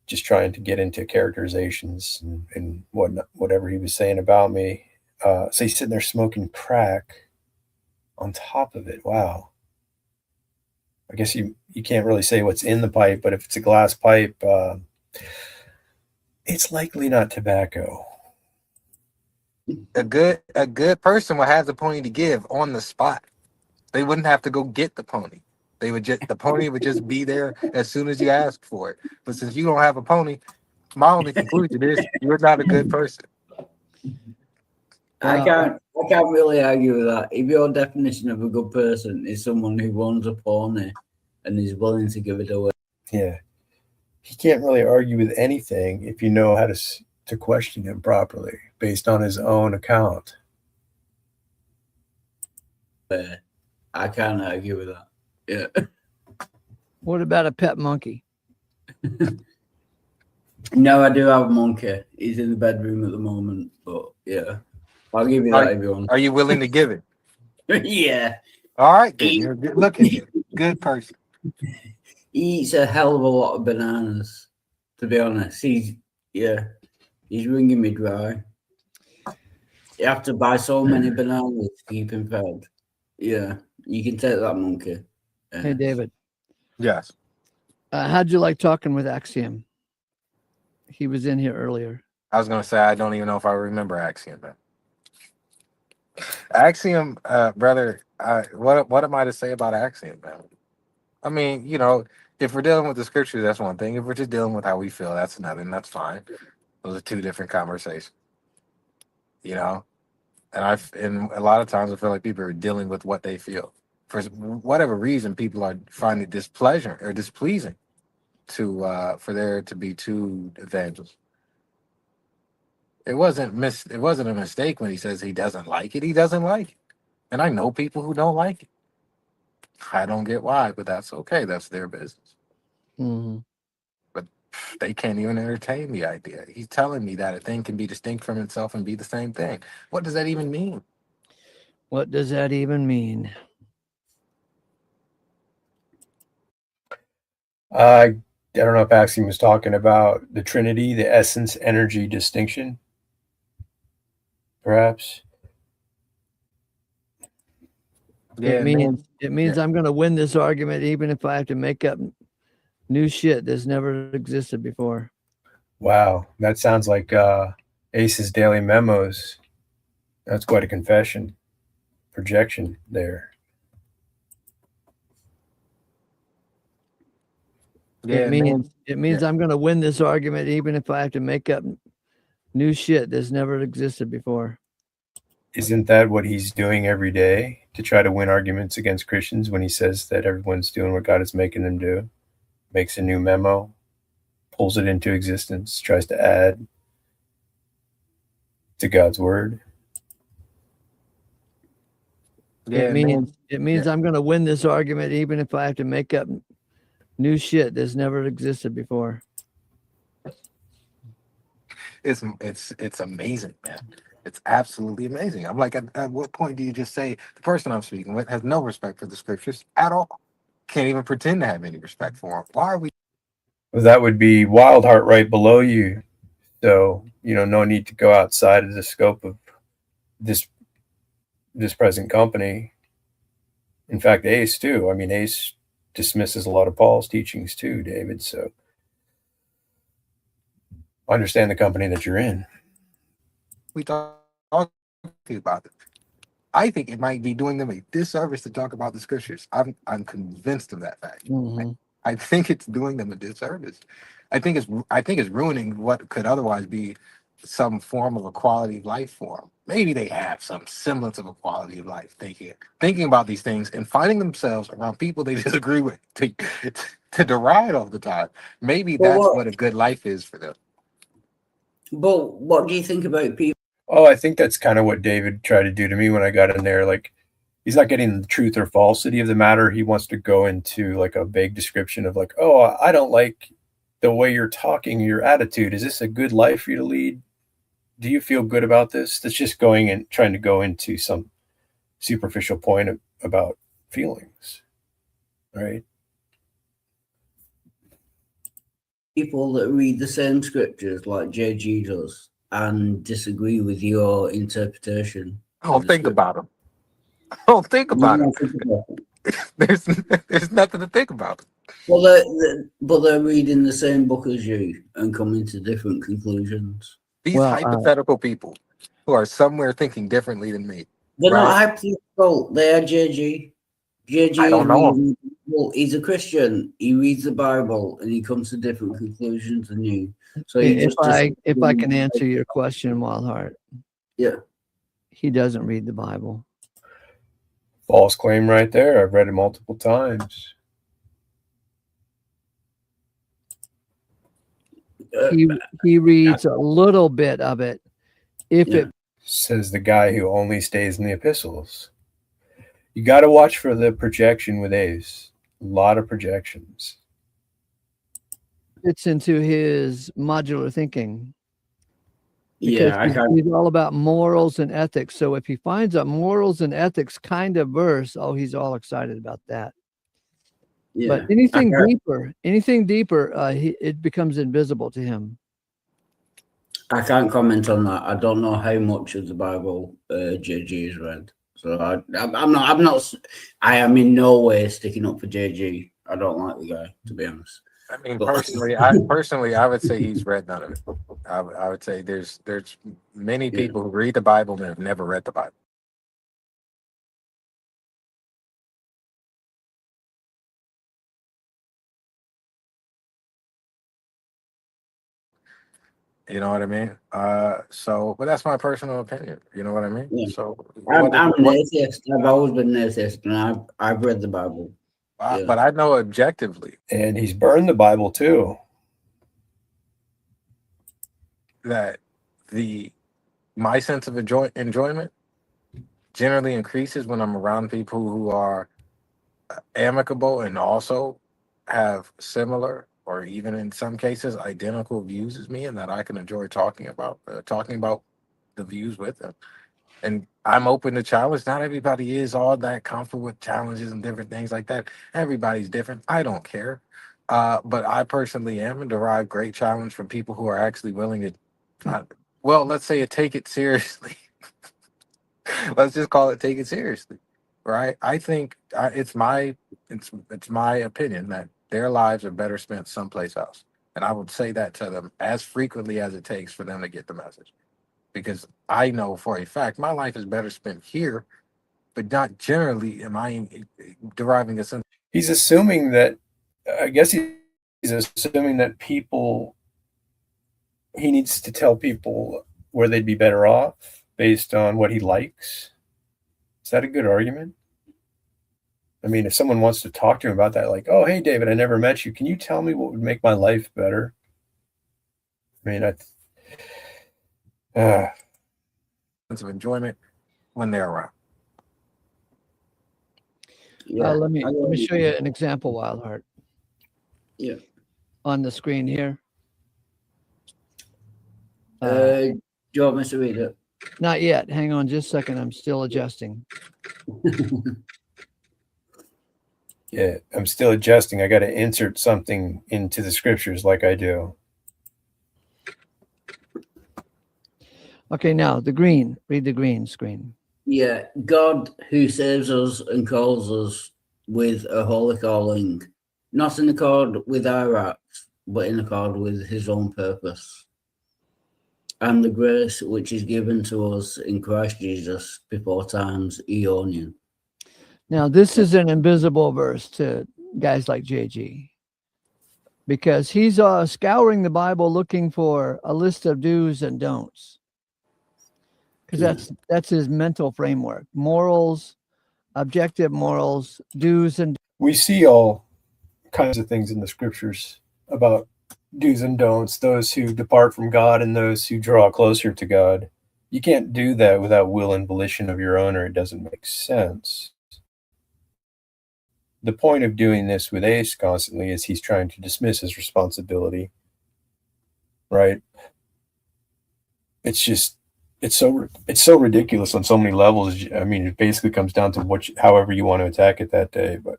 just trying to get into characterizations and whatever he was saying about me. So he's sitting there smoking crack on top of it. Wow. I guess you can't really say what's in the pipe, but if it's a glass pipe, it's likely not tobacco. A good person would have the pony to give on the spot. They wouldn't have to go get the pony. The pony would just be there as soon as you ask for it. But since you don't have a pony, my only conclusion is you're not a good person. I can't really argue with that. If your definition of a good person is someone who owns a pony and is willing to give it away. Yeah. He can't really argue with anything if you know how to question him properly based on his own account. I can't argue with that. Yeah. What about a pet monkey? No, I do have a monkey. He's in the bedroom at the moment, but yeah. I'll give you that if you want. Are you willing to give it? Yeah. All right, then. You're good looking. Good person. He eats a hell of a lot of bananas, to be honest. He's wringing me dry. You have to buy so many bananas to keep him fed. Yeah, you can take that monkey. Yeah. Hey, David. Yes. How'd you like talking with Axiom? He was in here earlier. I was going to say, I don't even know if I remember Axiom, man. Axiom, brother, what am I to say about Axiom, man? I mean, if we're dealing with the scriptures, that's one thing. If we're just dealing with how we feel, that's another, and that's fine. Those are two different conversations. And a lot of times I feel like people are dealing with what they feel. For whatever reason, people are finding displeasure or displeasing for there to be two evangelists. It wasn't a mistake when he says he doesn't like it. He doesn't like it. And I know people who don't like it. I don't get why, but that's okay. That's their business. Mm-hmm. But they can't even entertain the idea. He's telling me that a thing can be distinct from itself and be the same thing. What does that even mean? What does that even mean? I don't know if Axiom was talking about the Trinity, the essence energy distinction, perhaps. Yeah, it means I'm going to win this argument even if I have to make up new shit that's never existed before. Wow, that sounds like Ace's daily memos. That's quite a confession, projection there. Yeah, it means I'm going to win this argument even if I have to make up new shit that's never existed before. Isn't that what he's doing every day to try to win arguments against Christians when he says that everyone's doing what God is making them do? Makes a new memo, pulls it into existence, tries to add to God's word. Yeah, it means I'm going to win this argument even if I have to make up new shit that's never existed before. It's amazing, man. It's absolutely amazing. I'm like, at what point do you just say the person I'm speaking with has no respect for the scriptures at all? Can't even pretend to have any respect for them. Why are we? Well, that would be Wild Heart right below you. So, no need to go outside of the scope of this present company. In fact, Ace too. I mean, Ace dismisses a lot of Paul's teachings too, David. So I understand the company that you're in. We talk about it. I think it might be doing them a disservice to talk about the scriptures. I'm convinced of that fact. Mm-hmm. I think it's doing them a disservice. I think it's ruining what could otherwise be some form of a quality of life for them. Maybe they have some semblance of a quality of life thinking about these things and finding themselves around people they disagree with to deride all the time. Maybe that's what a good life is for them. But what do you think about people? Oh, I think that's kind of what David tried to do to me when I got in there. Like, he's not getting the truth or falsity of the matter. He wants to go into like a vague description of like, oh, I don't like the way you're talking, your attitude. Is this a good life for you to lead? Do you feel good about this? That's just going and trying to go into some superficial point about feelings. right? People that read the same scriptures like JG does and disagree with your interpretation. I don't of the think scripture. about them. I don't think You about it. don't think about it. There's nothing to think about. Well, but they're reading the same book as you and coming to different conclusions. These Well, hypothetical people who are somewhere thinking differently than me. They're Right. not hypothetical. They are JG. JG I is don't know. reading. Well, he's a Christian. He reads the Bible and he comes to different conclusions than you. So you if just if I can answer your question, Wildheart, yeah. he doesn't read the Bible. False claim right there. I've read it multiple times. He reads a little bit of it. If Yeah. it Says the guy who only stays in the epistles. You got to watch for the projection with Ace. A lot of projections. fits into his modular thinking, because Yeah, I can't. he's all about morals and ethics. So if he finds a morals and ethics kind of verse, oh, he's all excited about that. Yeah, But anything I deeper, it becomes invisible to him. can't comment on that. I don't know how much of the Bible JG has read, so I'm not. I am in no way sticking up for JG. I don't like the guy, to be honest. I mean, But- personally, I would say he's read none of it. I would say there's many people who read the Bible and have never read the Bible. You know what I mean? But that's my personal opinion. You know what I mean? Yeah. So, I'm an atheist. I've always been an atheist, and I've read the Bible. Yeah. But I know objectively And he's burned the Bible too. that my sense of enjoyment generally increases when I'm around people who are amicable and also have similar or even in some cases identical views as me, and that I can enjoy talking about the views with them. And I'm open to challenge. Not everybody is all that comfortable with challenges and different things like that. Everybody's different. I don't care. But I personally am and derive great challenge from people who are actually willing to, let's say take it seriously. Let's just call it take it seriously, right? I think it's my opinion that their lives are better spent someplace else, and I would say that to them as frequently as it takes for them to get the message, because I know for a fact my life is better spent here, but not generally am I deriving a sense. He's assuming that, I guess he's assuming that he needs to tell people where they'd be better off based on what he likes. Is that a good argument? I mean, if someone wants to talk to him about that, like, oh, hey, David, I never met you. Can you tell me what would make my life better? I mean, Sense of enjoyment when they're around. Yeah. Let me show you an example, Wildheart. Yeah. On the screen here. Do you want me to read it? Not yet. Hang on just a second. I'm still adjusting. yeah, I'm still adjusting. I got to insert something into the scriptures like I do. Okay, now the green. Read the green screen. Yeah, God who saves us and calls us with a holy calling, not in accord with our acts, but in accord with his own purpose. And the grace which is given to us in Christ Jesus before times aeonian. Now, this is an invisible verse to guys like JG, because he's scouring the Bible looking for a list of do's and don'ts, because that's his mental framework: morals, objective morals, do's and. We see all kinds of things in the scriptures about do's and don'ts, those who depart from God and those who draw closer to God. You can't do that without will and volition of your own, or it doesn't make sense. The point of doing this with Ace constantly is he's trying to dismiss his responsibility, right? It's so ridiculous on so many levels. I mean, it basically comes down to however you want to attack it that day. But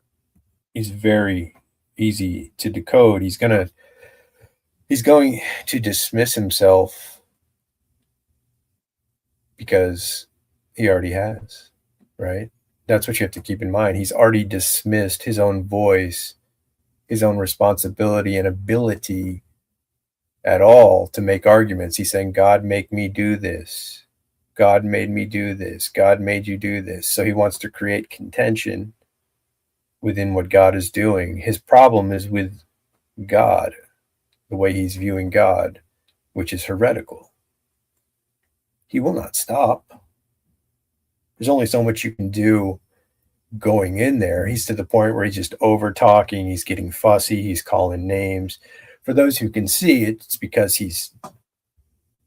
is very easy to decode. He's going to dismiss himself because he already has, right? That's what you have to keep in mind. He's already dismissed his own voice, his own responsibility and ability at all to make arguments. He's saying, God, make me do this. God made me do this. God made you do this. So he wants to create contention within what God is doing. His problem is with God, the way he's viewing God, which is heretical. He will not stop. There's only so much you can do going in there. He's to the point where he's just over talking. He's getting fussy. He's calling names. For those who can see it, it's because he's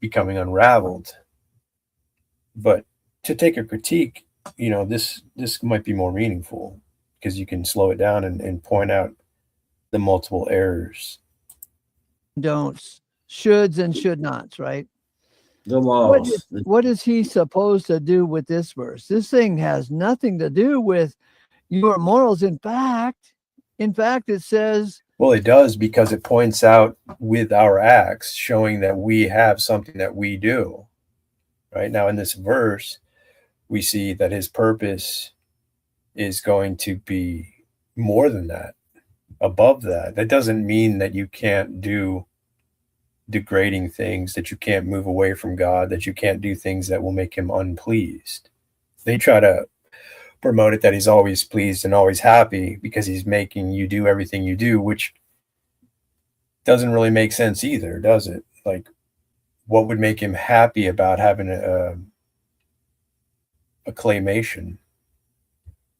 becoming unraveled. But to take a critique, this might be more meaningful because you can slow it down and point out the multiple errors. Don'ts, shoulds, and should nots, right? The laws. What is he supposed to do with this verse? This thing has nothing to do with your morals. In fact, it says. Well, it does, because it points out with our acts, showing that we have something that we do. Right now in this verse, we see that his purpose is going to be more than that, above that. That doesn't mean that you can't do degrading things, that you can't move away from God, that you can't do things that will make him unpleased. They try to promote it that he's always pleased and always happy because he's making you do everything you do, which doesn't really make sense either, does it? Like, what would make him happy about having a claymation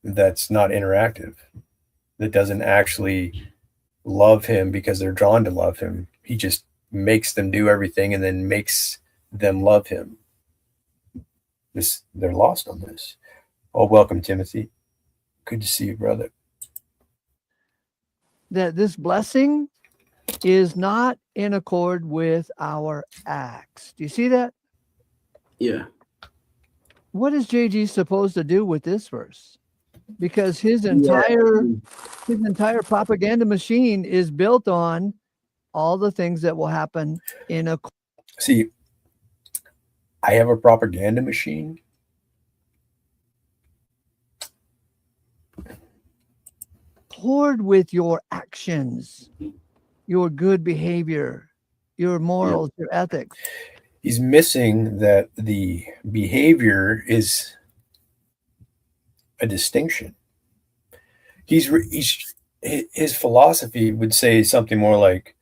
that's not interactive, that doesn't actually love him because they're drawn to love him? He just makes them do everything and then makes them love him. They're lost on this. Oh, welcome, Timothy. Good to see you, brother. That this blessing is not in accord with our acts. Do you see that? Yeah. What is JG supposed to do with this verse? Because his entire propaganda machine is built on all the things that will happen in a. See, I have a propaganda machine. Accord with your actions, your good behavior, your morals, your ethics. He's missing that the behavior is a distinction. His philosophy would say something more like,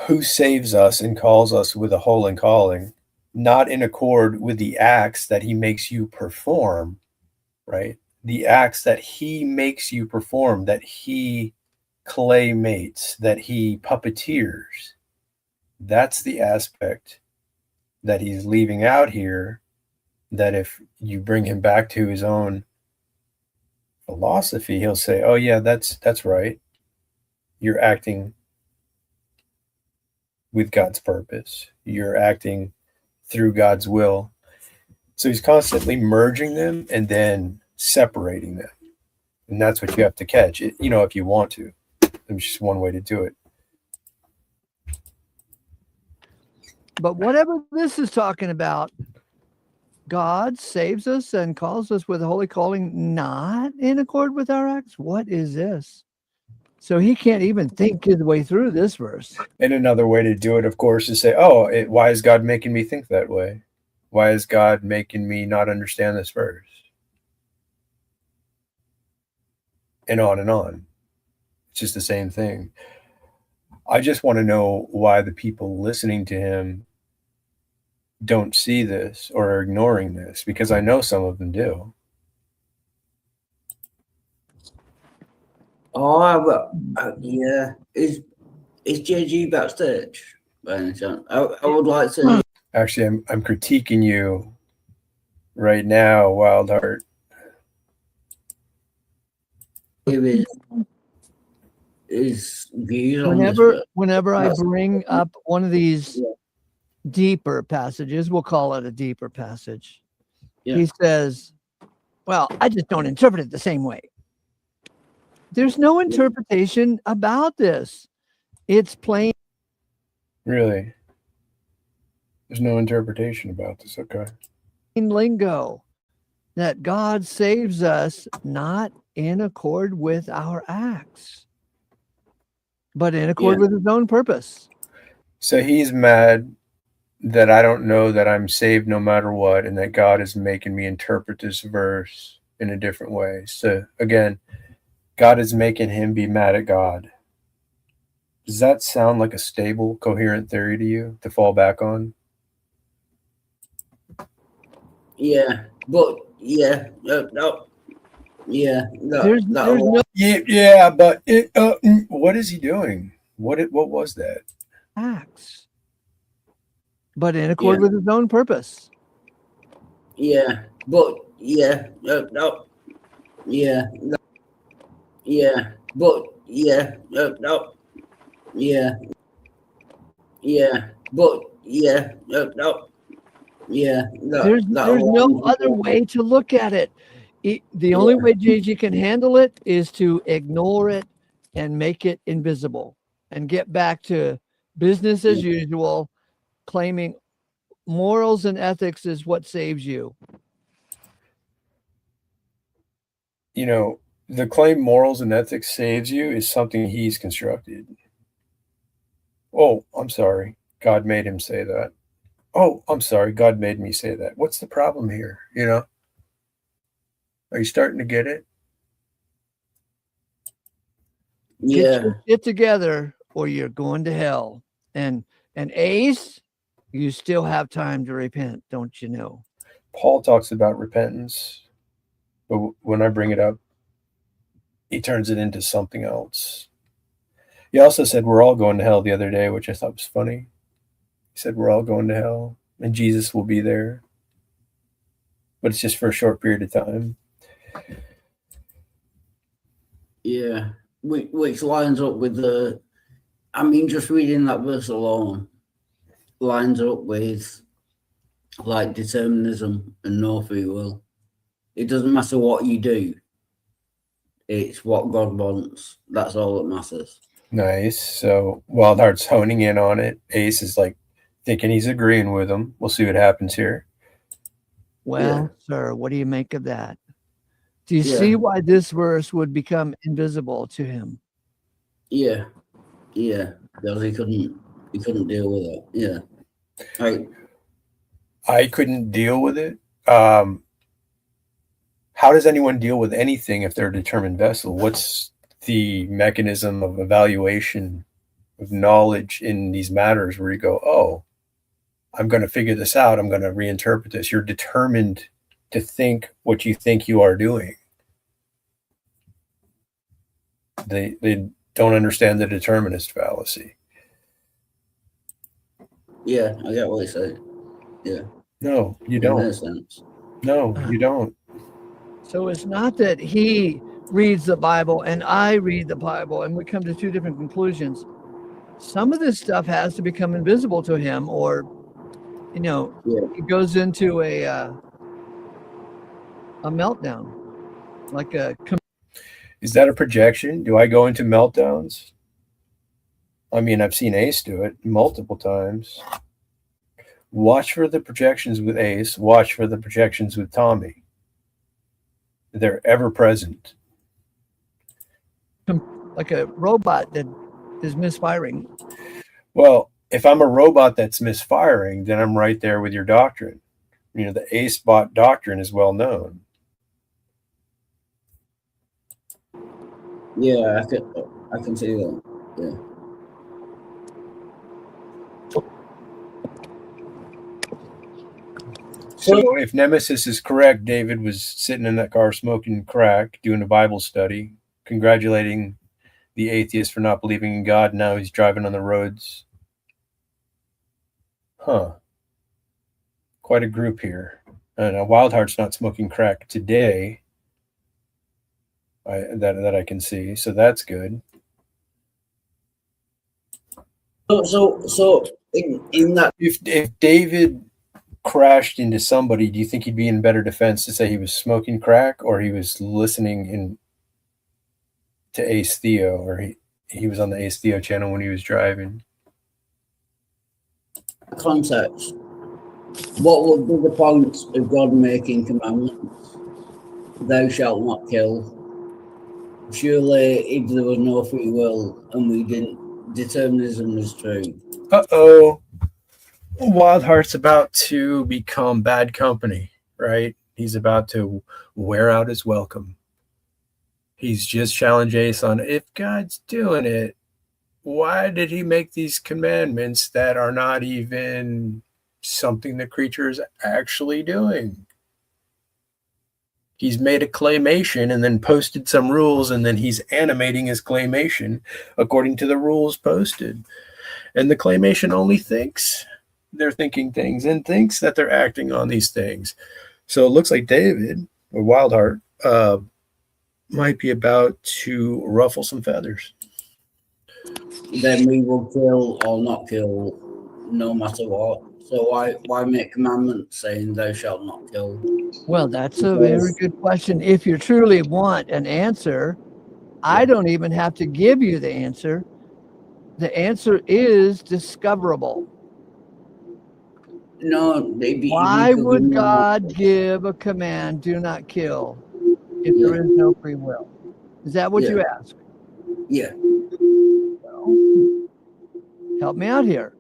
who saves us and calls us with a holy calling, not in accord with the acts that he makes you perform, right? The acts that he makes you perform, that he claymates, that he puppeteers. That's the aspect that he's leaving out here, that if you bring him back to his own philosophy, he'll say, oh yeah, that's right. You're acting with God's purpose. You're acting through God's will. So he's constantly merging them and then separating them. And that's what you have to catch, if you want to. There's just one way to do it. But whatever this is talking about, God saves us and calls us with a holy calling, not in accord with our acts. What is this? So he can't even think his way through this verse. And another way to do it, of course, is say, why is God making me think that way? Why is God making me not understand this verse? And on and on. It's just the same thing. I just want to know why the people listening to him don't see this or are ignoring this, because I know some of them do. Yeah. Is JG backstage by any chance? I would like to. Actually, I'm critiquing you right now, Wildheart. His views on this. Whenever I bring up one of these deeper passages, we'll call it a deeper passage, he says, well, I just don't interpret it the same way. There's no interpretation about this. It's plain Really? There's no interpretation about this. Okay. lingo that God saves us not in accord with our acts, but in accord with his own purpose. So he's mad that I don't know that I'm saved no matter what, and that God is making me interpret this verse in a different way. So again, God is making him be mad at God. Does that sound like a stable, coherent theory to you to fall back on? Yeah, but yeah, no, yeah, There's no Yeah, but what is he doing? What was that? acts, but in accord with his own purpose. yeah, but yeah, no, yeah, no, yeah, but yeah, no, yeah, yeah, but yeah, no, yeah, There's no other way to look at it. The only way JG can handle it is to ignore it and make it invisible and get back to business as usual, claiming morals and ethics is what saves you. You know, the claim morals and ethics saves you is something he's constructed. Oh, I'm sorry. God made him say that. Oh, I'm sorry. God made me say that. What's the problem here? You know? Are you starting to get it? Get your shit together or you're going to hell. And Ace, you still have time to repent, don't you know? Paul talks about repentance, but when I bring it up, he turns it into something else. He also said we're all going to hell the other day, which I thought was funny. He said we're all going to hell and Jesus will be there, but it's just for a short period of time. Yeah, which lines up with just reading that verse alone lines up with like determinism and no free will. It doesn't matter what you do. It's what God wants. That's all that matters. Nice. So Wildheart's honing in on it. Ace is like thinking he's agreeing with him. We'll see what happens here. Well, sir, what do you make of that? Do you see why this verse would become invisible to him? Yeah. Because he couldn't deal with it. Yeah. I couldn't deal with it. How does anyone deal with anything if they're a determined vessel? What's the mechanism of evaluation of knowledge in these matters where you go, oh, I'm going to figure this out. I'm going to reinterpret this. You're determined to think what you think you are doing. They don't understand the determinist fallacy. Yeah, I get what you say. Yeah. No, you don't. No, you don't. So it's not that he reads the Bible and I read the Bible and we come to two different conclusions. Some of this stuff has to become invisible to him, or it goes into a meltdown, like a. Is that a projection? Do I go into meltdowns? I mean, I've seen Ace do it multiple times. Watch for the projections with Ace. Watch for the projections with Tommy. They're ever present. Like a robot that is misfiring. Well, if I'm a robot that's misfiring, then I'm right there with your doctrine. You know, the Ace bot doctrine is well known. Yeah, I can see that. Yeah. So if Nemesis is correct, David was sitting in that car smoking crack, doing a Bible study, congratulating the atheist for not believing in God. Now he's driving on the roads. Huh. Quite a group here. And Wildheart's not smoking crack today. That I can see. So that's good. So in that, if David crashed into somebody, do you think he'd be in better defense to say he was smoking crack or he was listening to Ace Theo, or he was on the Ace Theo channel when he was driving. Context. What would be the point of God making commandments? Thou shalt not kill. Surely, if there was no free will and we didn't, determinism is true. Uh-oh. Wildheart's about to become bad company, right? He's about to wear out his welcome. He's just challenged Ace on, if God's doing it, why did he make these commandments that are not even something the creature is actually doing? He's made a claimation and then posted some rules, and then he's animating his claimation according to the rules posted. And the claimation only thinks they're thinking things and thinks that they're acting on these things. So it looks like David, or Wildheart, might be about to ruffle some feathers. Then we will kill or not kill, no matter what. So why make commandments saying thou shalt not kill? Well, that's a very good question. If you truly want an answer, I don't even have to give you the answer. The answer is discoverable. No, Why would God give a command, do not kill, if there is no free will? Is that what you ask? Yeah. Well, help me out here.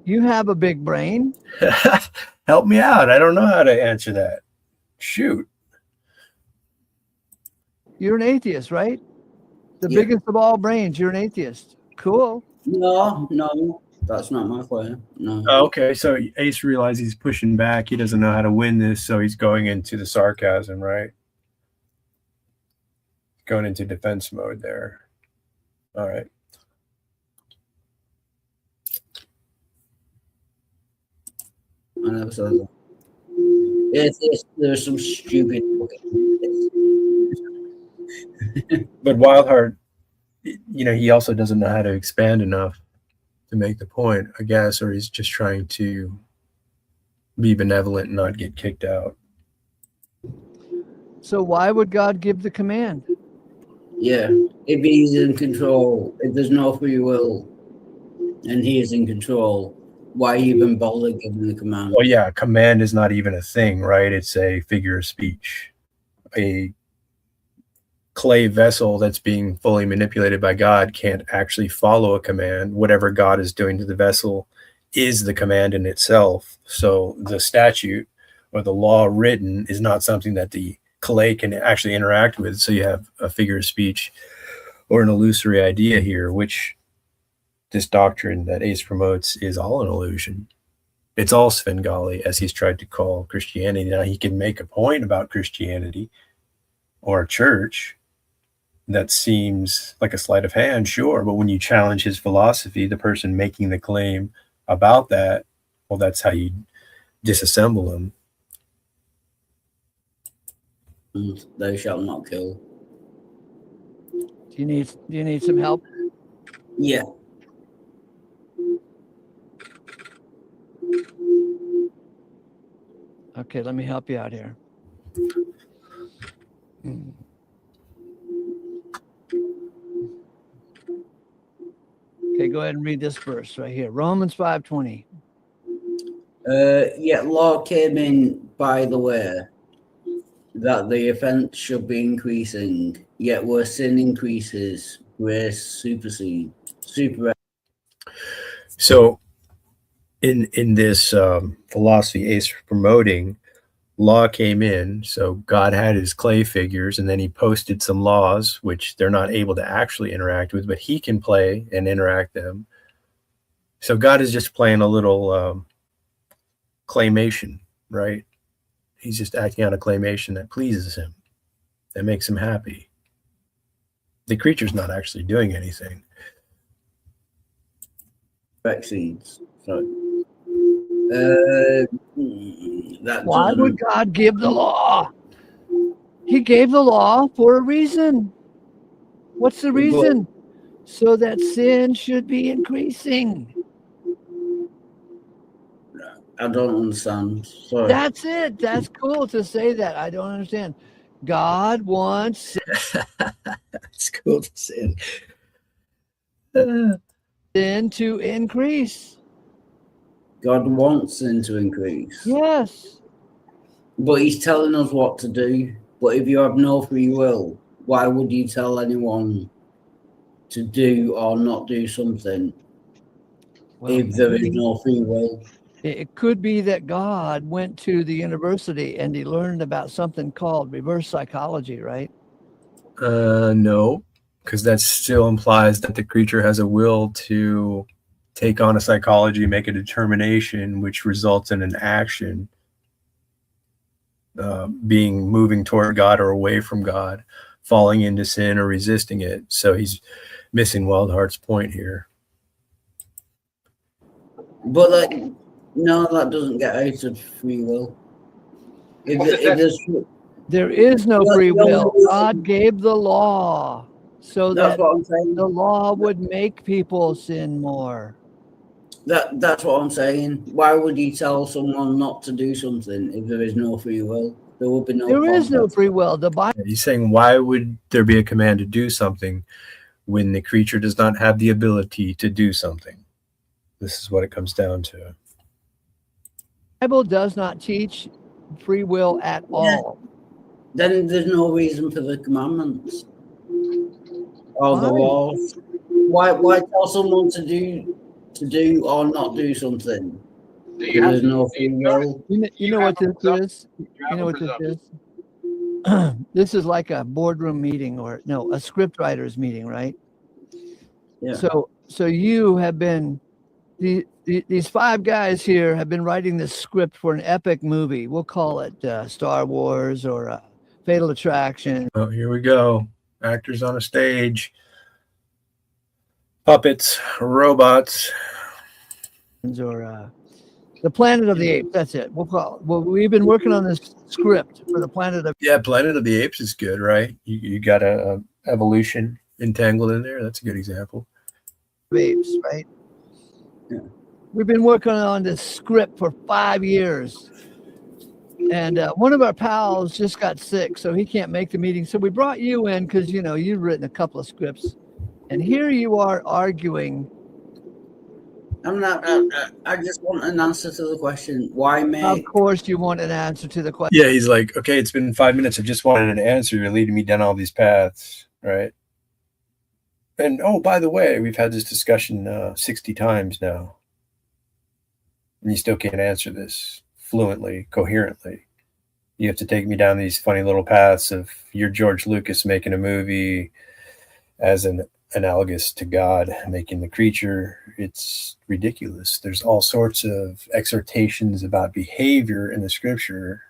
You have a big brain. Help me out. I don't know how to answer that. Shoot. You're an atheist, right? The biggest of all brains. You're an atheist. Cool. No, that's not my claim. No. Okay, so Ace realizes he's pushing back. He doesn't know how to win this, so he's going into the sarcasm, right? Going into defense mode there. All right. I never said that. There's some stupid. But Wildheart, he also doesn't know how to expand enough to make the point, I guess, or he's just trying to be benevolent and not get kicked out. So why would God give the command? Yeah, if he's in control, if there's no free will, and he is in control, why even bother giving the command? Well, yeah, command is not even a thing, right? It's a figure of speech. A clay vessel that's being fully manipulated by God can't actually follow a command. Whatever God is doing to the vessel is the command in itself. So the statute or the law written is not something that the clay can actually interact with. So you have a figure of speech or an illusory idea here, which this doctrine that Ace promotes is all an illusion. It's all Svengali, as he's tried to call Christianity. Now, he can make a point about Christianity or a church that seems like a sleight of hand, sure, but when you challenge his philosophy, the person making the claim about that, well, that's how you disassemble him. Thou shalt not kill. Do you need some help? Yeah. Okay, let me help you out here. Okay, go ahead and read this verse right here. Romans 5:20. Yet law came in by the way, that the offense should be increasing, yet where sin increases, grace supersedes. So in this philosophy Ace is promoting, law came in, so God had his clay figures, and then he posted some laws which they're not able to actually interact with, but he can play and interact them. So God is just playing a little claymation, right? He's just acting on a claymation that pleases him, that makes him happy. The creature's not actually doing anything. Vaccines. Sorry. Why would God give the law? He gave the law for a reason. What's the reason? So that sin should be increasing. I don't understand. Sorry. That's it. That's cool to say that. I don't understand. God wants. It's cool to say. Sin to increase. God wants sin to increase. Yes. But he's telling us what to do. But if you have no free will, why would you tell anyone to do or not do something if there is no free will? It could be that God went to the university and he learned about something called reverse psychology, right? No, because that still implies that the creature has a will to take on a psychology, make a determination, which results in an action, being moving toward God or away from God, falling into sin or resisting it. So he's missing Wildheart's point here. But no, that doesn't get out of free will. There is no free will. God gave the law so that the law would make people sin more. That's what I'm saying. Why would you tell someone not to do something if there is no free will? There would be no. There is no free will. The Bible. He's saying, why would there be a command to do something when the creature does not have the ability to do something? This is what it comes down to. The Bible does not teach free will at all. Then there's no reason for the commandments or the laws. Why tell someone to do or not do something? There's no free will. You know what this is? You know what this is? This is like a boardroom meeting or a script writer's meeting, right? Yeah. So you have been these five guys here have been writing this script for an epic movie. We'll call it Star Wars or Fatal Attraction. Oh, here we go. Actors on a stage. Puppets, robots. Or the Planet of the Apes. That's it. We'll call it. Well, we've been working on this script for the Planet of. Yeah, Planet of the Apes is good, right? You got a evolution entangled in there. That's a good example. Apes, right? Yeah. We've been working on this script for 5 years. And one of our pals just got sick, so he can't make the meeting. So we brought you in because, you've written a couple of scripts. And here you are arguing. I'm not. I just want an answer to the question. Why me? Of course you want an answer to the question. Yeah, he's like, okay, it's been 5 minutes. I just wanted an answer. You're leading me down all these paths, right? And, oh, by the way, we've had this discussion 60 times now. And you still can't answer this fluently, coherently. You have to take me down these funny little paths of you're George Lucas making a movie as an analogous to God making the creature. It's ridiculous. There's all sorts of exhortations about behavior in the scripture.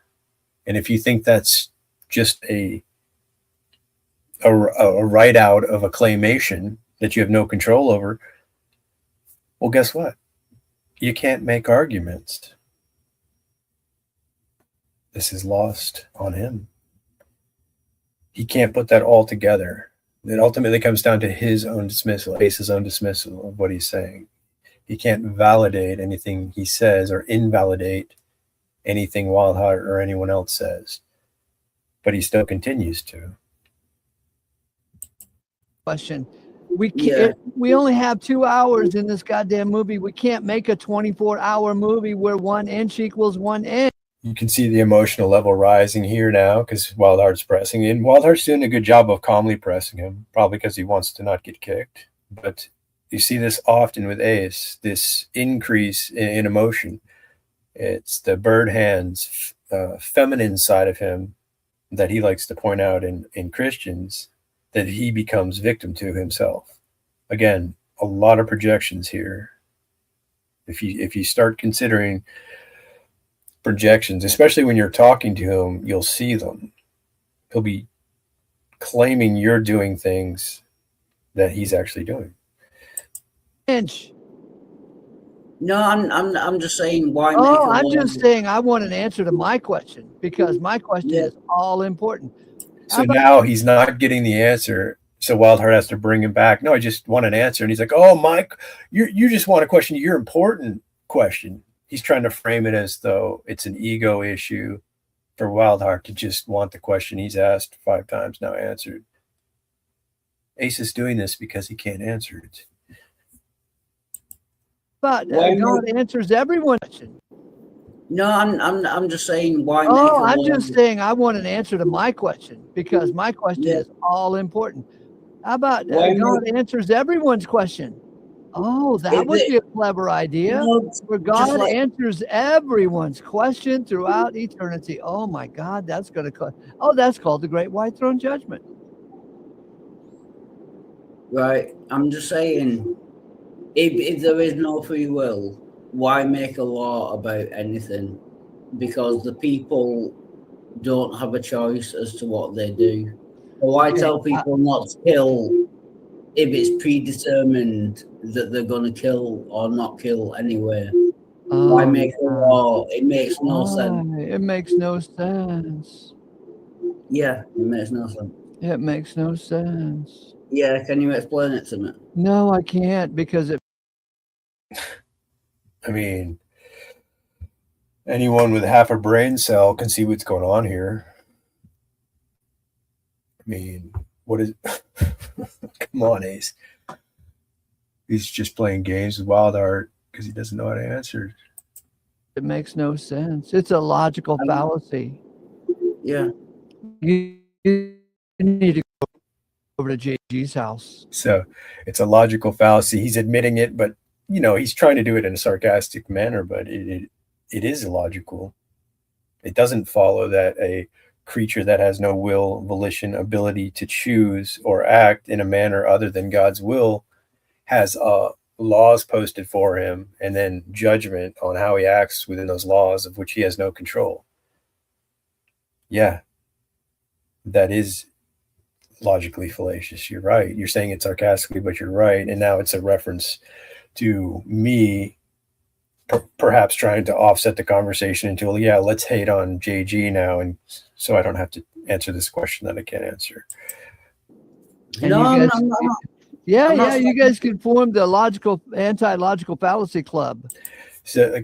And if you think that's just a write out of a claimation that you have no control over, well, guess what? You can't make arguments. This is lost on him. He can't put that all together. It ultimately comes down to his own dismissal, Ace's own dismissal of what he's saying. He can't validate anything he says or invalidate anything Wildheart or anyone else says. But he still continues to. Question. We can't. We only have 2 hours in this goddamn movie. We can't make a 24-hour movie where 1 inch equals 1 inch. You can see the emotional level rising here now because Wildheart's pressing. And Wildheart's doing a good job of calmly pressing him, probably because he wants to not get kicked. But you see this often with Ace, this increase in emotion. It's the bird hands, feminine side of him that he likes to point out in Christians that he becomes victim to himself. Again, a lot of projections here. If you start considering projections, especially when you're talking to him, you'll see them. He'll be claiming you're doing things that he's actually doing. Inch. No, I'm just saying why. Oh, I'm just saying I want an answer to my question because my question is all important. So now he's not getting the answer. So Wildheart has to bring him back. No, I just want an answer. And he's like, oh, Mike, you just want a question. Your important question. He's trying to frame it as though it's an ego issue for Wildheart to just want the question he's asked 5 times now answered. Ace is doing this because he can't answer it. But God answers everyone's question. No, I'm just saying why make Oh, a I'm law? just saying I want an answer to my question because my question is all important. How about God answers everyone's question? Oh, that would be a clever idea. Where God answers everyone's question throughout eternity. Oh my God, that's going to that's called the Great White Throne Judgment. Right. I'm just saying, if there is no free will, why make a law about anything? Because the people don't have a choice as to what they do. So why tell people not to kill if it's predetermined that they're going to kill or not kill anyway? Why make a law? It makes no sense. It makes no sense. Yeah, it makes no sense. It makes no sense. Yeah, can you explain it to me? No, I can't because it. I mean, anyone with half a brain cell can see what's going on here. I mean, what is... Come on, Ace. He's just playing games with Wild Heart because he doesn't know how to answer. It makes no sense. It's a logical fallacy. Yeah. You need to go over to JG's house. So it's a logical fallacy. He's admitting it, but he's trying to do it in a sarcastic manner, but it is illogical. It doesn't follow that a creature that has no will, volition, ability to choose or act in a manner other than God's will has laws posted for him and then judgment on how he acts within those laws of which he has no control. Yeah, that is logically fallacious. You're right. You're saying it sarcastically, but you're right. And now it's a reference to me perhaps trying to offset the conversation into, let's hate on JG now, and so I don't have to answer this question that I can't answer. And you guys, you guys can form the anti-logical fallacy club. So,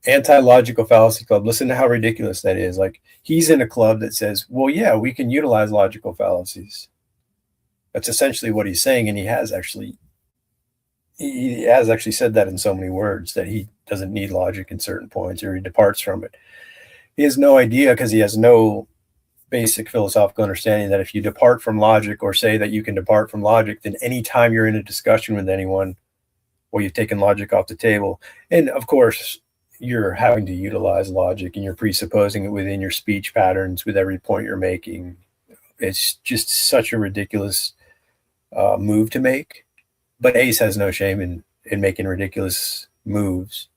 anti-logical fallacy club. Listen to how ridiculous that is. Like, he's in a club that says, well, yeah, we can utilize logical fallacies. That's essentially what he's saying, and he has actually said that in so many words that he doesn't need logic in certain points, or he departs from it. He has no idea, because he has no basic philosophical understanding, that if you depart from logic or say that you can depart from logic, then anytime you're in a discussion with anyone, well, you've taken logic off the table. And of course, you're having to utilize logic, and you're presupposing it within your speech patterns with every point you're making. It's just such a ridiculous move to make. But Ace has no shame in making ridiculous moves.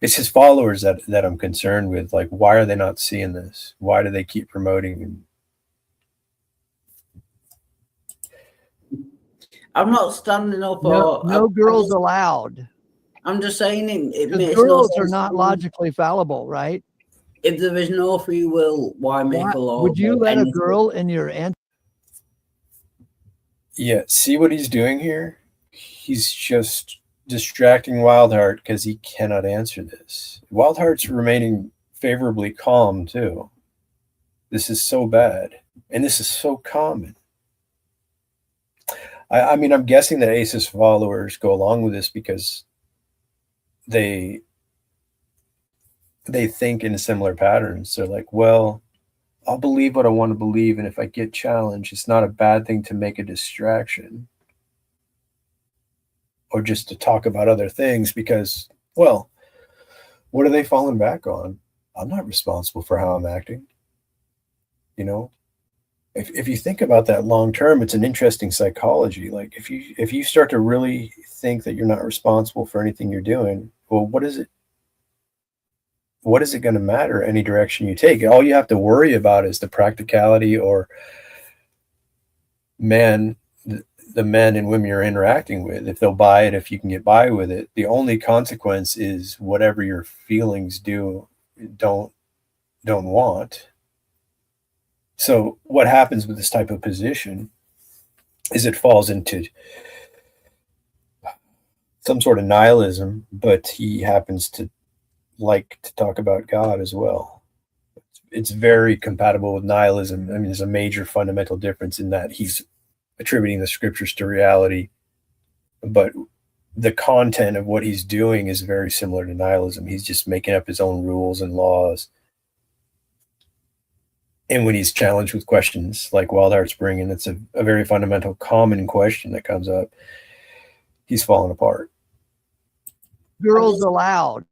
It's his followers that I'm concerned with. Like, why are they not seeing this? Why do they keep promoting? I'm not standing up for no girls allowed. I'm just saying it makes girls no sense. Are not logically fallible, right? If there is no free will, why make a law? Would you let a girl in your Yeah, see what he's doing here? He's just distracting Wildheart because he cannot answer this. Wildheart's remaining favorably calm too. This is so bad, and this is so common. I mean, I'm guessing that Ace's followers go along with this because they think in similar patterns. They're like, well, I'll believe what I want to believe, and if I get challenged, it's not a bad thing to make a distraction or just to talk about other things because, well, what are they falling back on? I'm not responsible for how I'm acting. If you think about that long term, it's an interesting psychology. Like, if you start to really think that you're not responsible for anything you're doing, well, what is it going to matter any direction you take? All you have to worry about is the practicality or the men and women you're interacting with, if they'll buy it, if you can get by with it. The only consequence is whatever your feelings don't want. So what happens with this type of position is it falls into some sort of nihilism, but he happens to like to talk about God as well. It's very compatible with nihilism. I mean, there's a major fundamental difference in that he's attributing the scriptures to reality, but the content of what he's doing is very similar to nihilism. He's just making up his own rules and laws. And when he's challenged with questions like Wildheart's bringing, it's a very fundamental, common question that comes up, he's falling apart. Girls allowed.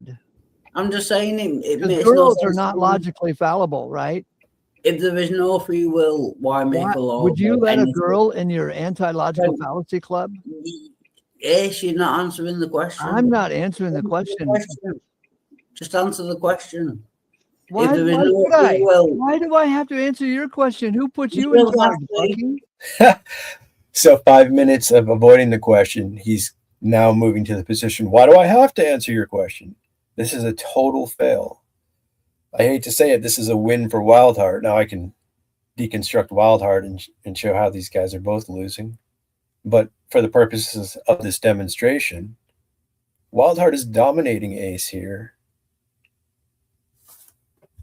I'm just saying it makes girls no are sense not to me. logically fallible, right? If there is no free will, why make a law? Would you about let a anything? girl in your anti-logical fallacy club? Yes, you're not answering the question. I'm not answering the question. Just answer the question. Why, If there is why no would free I? will, Why do I have to answer your question? Who put you don't in charge, have to. Bucky? So 5 minutes of avoiding the question, he's now moving to the position, why do I have to answer your question? This is a total fail. I hate to say it, this is a win for Wildheart. Now I can deconstruct Wildheart and show how these guys are both losing. But for the purposes of this demonstration, Wildheart is dominating Ace here.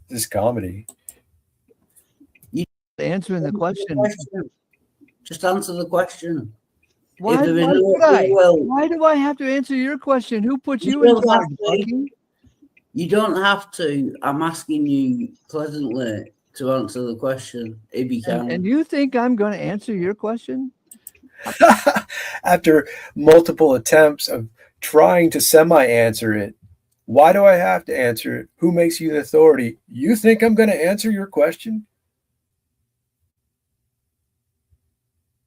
This comedy. Answering the question. Just answer the question. Why, If there is why no would I? free will, Why do I have to answer your question? Who put you don't in charge, have to. Bucky? You don't have to. I'm asking you pleasantly to answer the question if you can. And you think I'm going to answer your question? After multiple attempts of trying to semi-answer it, why do I have to answer it? Who makes you the authority? You think I'm going to answer your question?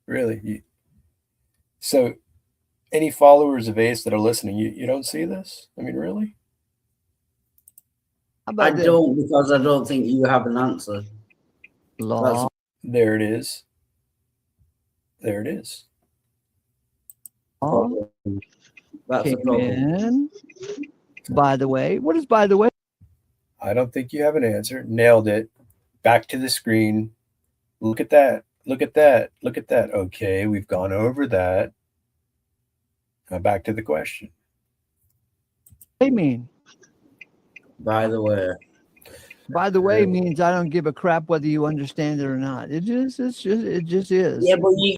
Really? So any followers of Ace that are listening, you don't see this? I mean, really? I don't, because I don't think you have an answer. Law. There it is. There it is. That's a Came problem. in. By the way, what is by the way? I don't think you have an answer. Nailed it. Back to the screen. Look at that. Look at that. Look at that. Okay, we've gone over that. Now back to the question. They mean. By the way. By the way means I don't give a crap whether you understand it or not. It just is. Yeah, but you.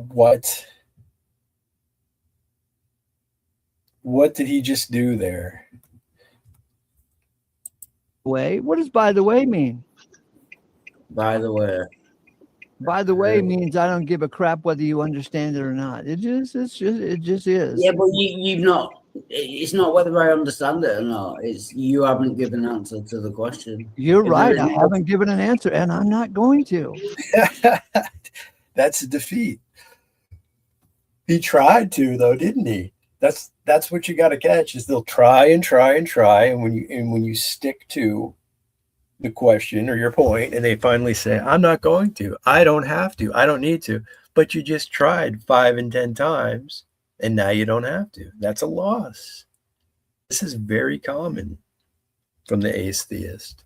What? What did he just do there? Way. What does by the way mean? By the way. By the way means I don't give a crap whether you understand it or not. It just is. Yeah, but you've not. It's not whether I understand it or not. It's you haven't given an answer to the question. You're right. I haven't given an answer, and I'm not going to. That's a defeat. He tried to, though, didn't he? That's what you got to catch. Is they'll try and try and try, and when you stick to the question or your point, and they finally say, "I'm not going to. I don't have to. I don't need to." But you just tried 5 and 10 times. And now you don't have to. That's a loss. This is very common from the ace theist.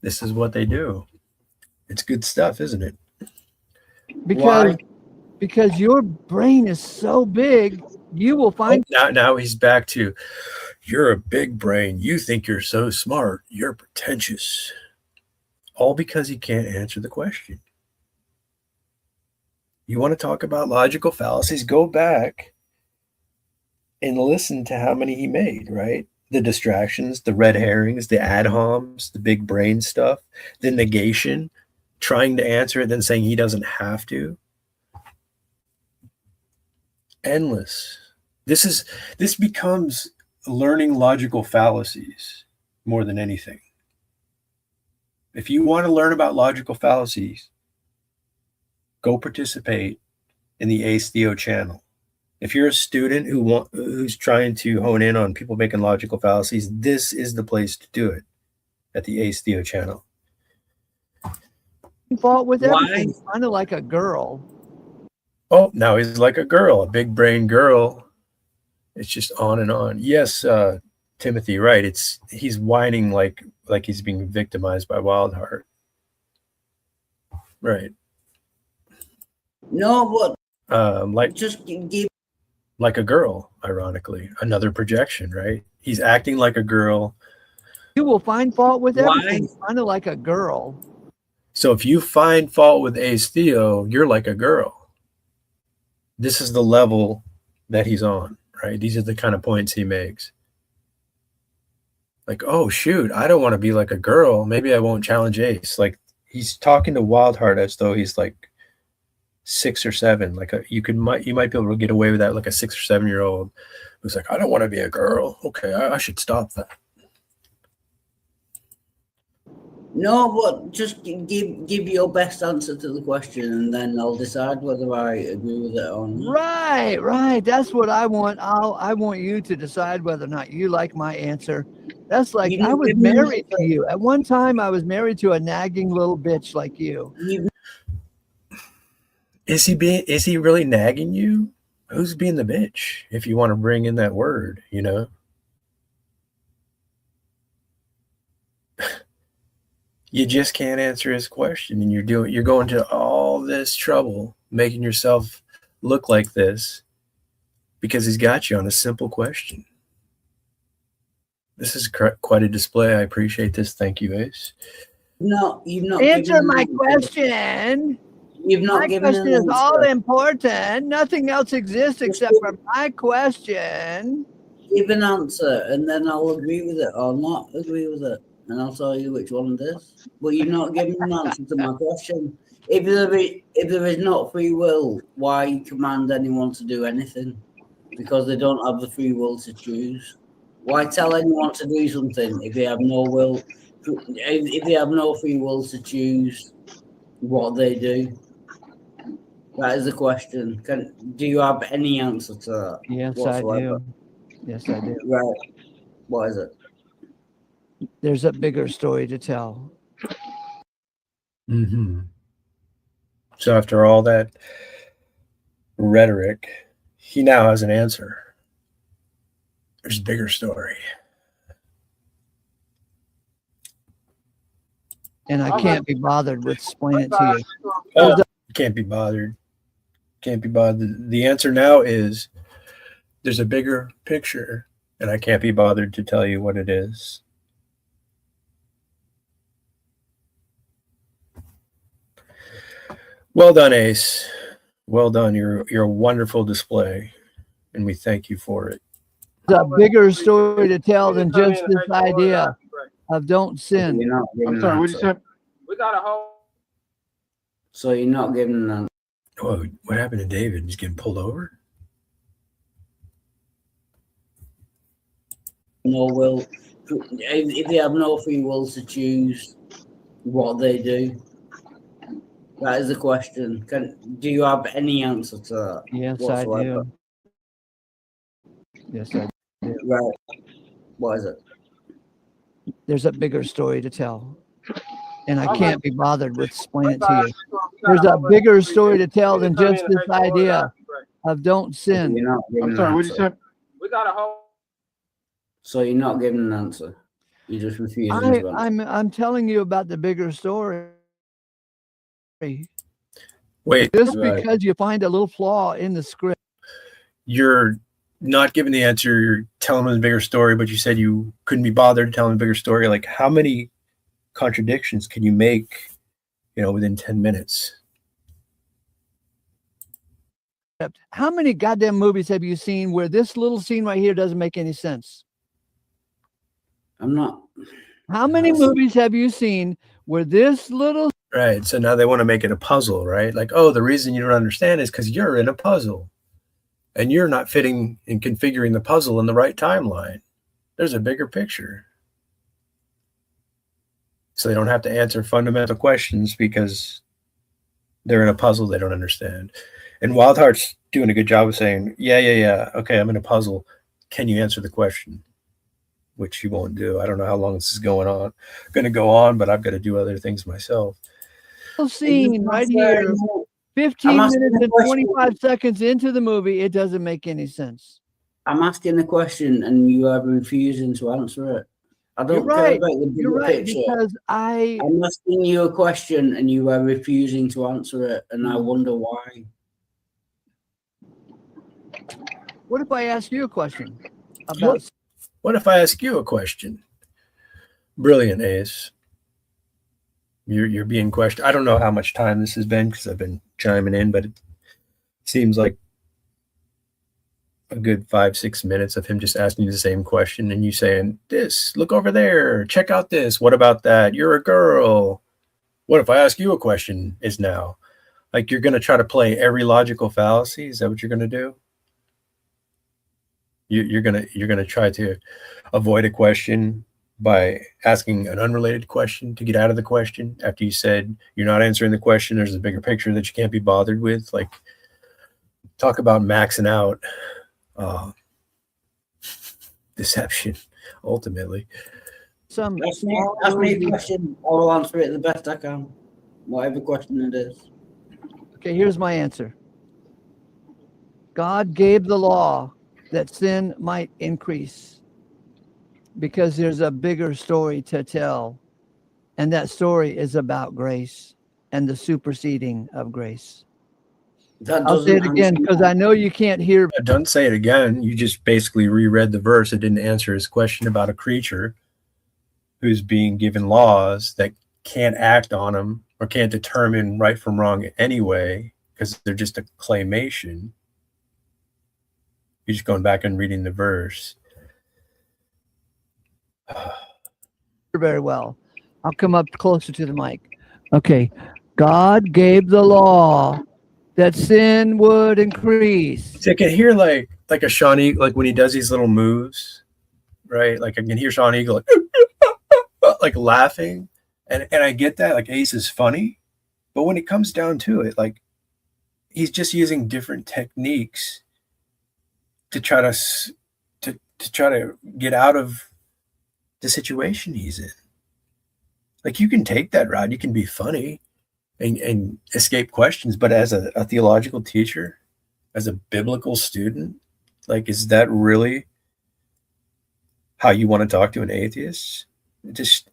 This is what they do. It's good stuff, isn't it? Because your brain is so big, you will find. Now he's back to, you're a big brain. You think you're so smart. You're pretentious. All because he can't answer the question. You want to talk about logical fallacies? Go back and listen to how many he made, right? The distractions, the red herrings, the ad homs, the big brain stuff, the negation, trying to answer it, then saying he doesn't have to. Endless. This becomes learning logical fallacies more than anything. If you want to learn about logical fallacies, go participate in the Ace Theo channel. If you're a student who's trying to hone in on people making logical fallacies, this is the place to do it at the Ace Theo channel. Fault with everything. Kind of like a girl. Oh, now he's like a girl, a big brain girl. It's just on and on. Yes, Timothy, right. He's whining like he's being victimized by Wildheart. Right. No, but like just give. Like a girl, ironically. Another projection, right? He's acting like a girl. You will find fault with everything. Kind of like a girl. So if you find fault with Ace Theo, you're like a girl. This is the level that he's on, right? These are the kind of points he makes. Like, oh shoot, I don't want to be like a girl. Maybe I won't challenge Ace. Like, he's talking to Wildheart as though he's like 6 or 7. Like you might be able to get away with that, like a 6 or 7-year-old who's like, I don't want to be a girl. Okay, I should stop that. No, but just give your best answer to the question, and then I'll decide whether I agree with it or not. Right. That's what I want. I want you to decide whether or not you like my answer. That's like I was married to you. At one time, I was married to a nagging little bitch like you. Is he really nagging you? Who's being the bitch? If you want to bring in that word, you know. You just can't answer his question, and you're going to all this trouble making yourself look like this because he's got you on a simple question. This is quite a display. I appreciate this. Thank you, Ace. No, you've not Answer my question. You've not my given question an is answer. all important. Nothing else exists except for my question. Give an answer, and then I'll agree with it or not agree with it, and I'll tell you which one it is. But you've not given an answer to my question. If there is not free will, why command anyone to do anything? Because they don't have the free will to choose. Why tell anyone to do something if they have no will? If they have no free will to choose what they do? That is the question. Do you have any answer to that? Yes, whatsoever? I do. Yes, I do. Right. What is it? There's a bigger story to tell. Mm-hmm. So after all that rhetoric, he now has an answer. There's a bigger story. And I can't be bothered with explaining it to you. Oh, can't be bothered. Can't be bothered. The answer now is there's a bigger picture, and I can't be bothered to tell you what it is. Well done, Ace. Well done. You're a wonderful display, and we thank you for it. There's a bigger story to tell than just this idea of don't sin. I'm sorry, what did you say? We got a whole. So you're not giving an answer. Oh, what happened to David? He's getting pulled over? No will. If they have no free will to choose what they do? That is the question. Do you have any answer to that? Yes, whatsoever? I do. Yes, I do. Right. What is it? There's a bigger story to tell. And I can't be bothered with explaining it to you. There's a bigger story to tell than just this idea of don't sin. I'm sorry, what did you say? We got a whole. So you're not giving an answer. You just refuse to answer. I'm telling you about the bigger story. Wait. Just because you find a little flaw in the script. You're not giving the answer. You're telling them the bigger story, but you said you couldn't be bothered telling the bigger story. Like, how many contradictions can you make, within 10 minutes? How many goddamn movies have you seen where this little scene right here doesn't make any sense? I'm not. How many movies have you seen where this little... Right. So now they want to make it a puzzle, right? Like, oh, the reason you don't understand is because you're in a puzzle and you're not fitting and configuring the puzzle in the right timeline. There's a bigger picture. So they don't have to answer fundamental questions because they're in a puzzle they don't understand. And Wildheart's doing a good job of saying, yeah. Okay, I'm in a puzzle. Can you answer the question? Which you won't do. I don't know how long this is going to go on, but I've got to do other things myself. Scene right here, 15 minutes and 25 seconds into the movie, it doesn't make any sense. I'm asking a question and you are refusing to answer it. I don't care about the bigger picture. Because I'm asking you a question and you are refusing to answer it, and I wonder why. What if I ask you a question about... What if I ask you a question? Brilliant, Ace. You're being questioned. I don't know how much time this has been because I've been chiming in, but it seems like a good 5-6 minutes of him just asking you the same question and you saying, this, look over there, check out this, what about that, you're a girl, what if I ask you a question is now? Like, you're going to try to play every logical fallacy? Is that what you're going to do? You're going to try to avoid a question by asking an unrelated question to get out of the question after you said you're not answering the question, there's a bigger picture that you can't be bothered with. Like, talk about maxing out deception, ultimately. Ask me a question. I will answer it the best I can, whatever question it is. Okay, here's my answer. God gave the law that sin might increase because there's a bigger story to tell, and that story is about grace and the superseding of grace. I'll say it again because I know you can't hear. Don't say it again. You just basically reread the verse. It didn't answer his question about a creature who's being given laws that can't act on them or can't determine right from wrong anyway because they're just a claimation. You're just going back and reading the verse. Very well. I'll come up closer to the mic. Okay. God gave the law that sin would increase. So I can hear like a Sean Eagle, like when he does these little moves, right? Like I can hear Sean Eagle like laughing, and I get that, like Ace is funny, but when it comes down to it, like he's just using different techniques to try to get out of the situation he's in. Like, you can take that route, you can be funny and escape questions, but as a theological teacher, as a biblical student, like, is that really how you want to talk to an atheist? Just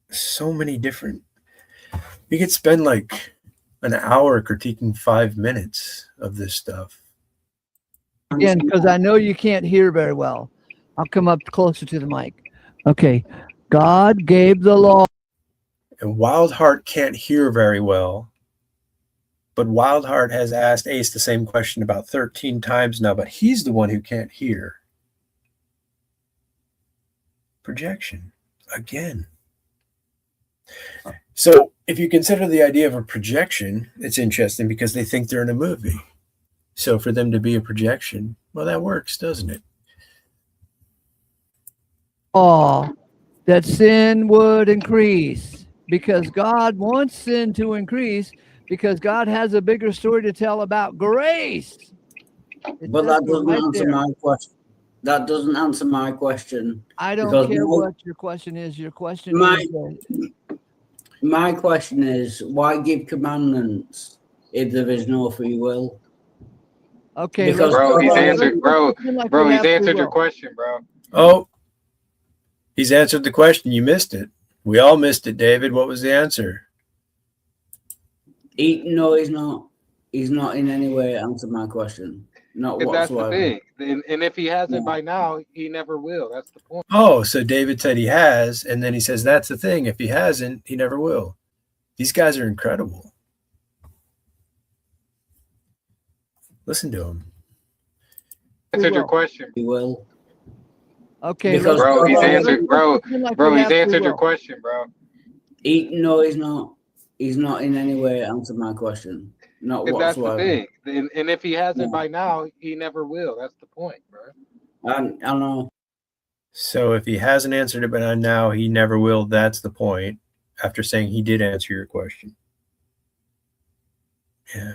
so many different. You could spend like an hour critiquing 5 minutes of this stuff. Again, because I know you can't hear very well. I'll come up closer to the mic. Okay. God gave the law. And Wildheart can't hear very well. But Wildheart has asked Ace the same question about 13 times now, but he's the one who can't hear. Projection. Again. So if you consider the idea of a projection, it's interesting because they think they're in a movie. So for them to be a projection, well, that works, doesn't it? That sin would increase because God wants sin to increase because God has a bigger story to tell about grace. But that doesn't answer my question. That doesn't answer my question. I don't care what your question is. Your question is... My question is, why give commandments if there is no free will? Okay, because bro, he's answered, bro, he's answered your question, bro. Oh, he's answered the question. You missed it. We all missed it, David. What was the answer? No, he's not. He's not in any way answered my question. Not whatsoever. That's the thing. And if he hasn't by now, he never will. That's the point. Oh, so David said he has, and then he says that's the thing. If he hasn't, he never will. These guys are incredible. Listen to him. Answered your question. He will. Okay, because bro, he's answered. Bro, he's answered your question, bro. No, he's not. He's not in any way answered my question. Not whatsoever. That's the thing. And if he hasn't by now, he never will. That's the point, bro. I know. So if he hasn't answered it by now, he never will. That's the point. After saying he did answer your question. Yeah.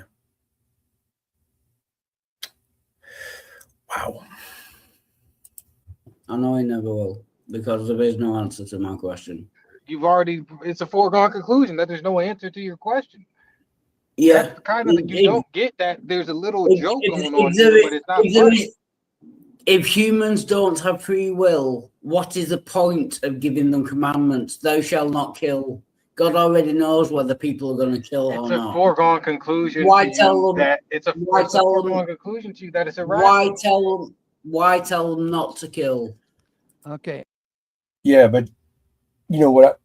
Wow. I know he never will because there is no answer to my question. It's a foregone conclusion that there's no answer to your question. Yeah. That's kind of you don't get that there's a little joke going on here, but it's not funny. If humans don't have free will, what is the point of giving them commandments? Thou shalt not kill. God already knows whether people are going to kill or not. It's a foregone conclusion. Why tell them that it's a foregone conclusion to you that it's irrational? Why tell them not to kill? Okay. Yeah, but you know what?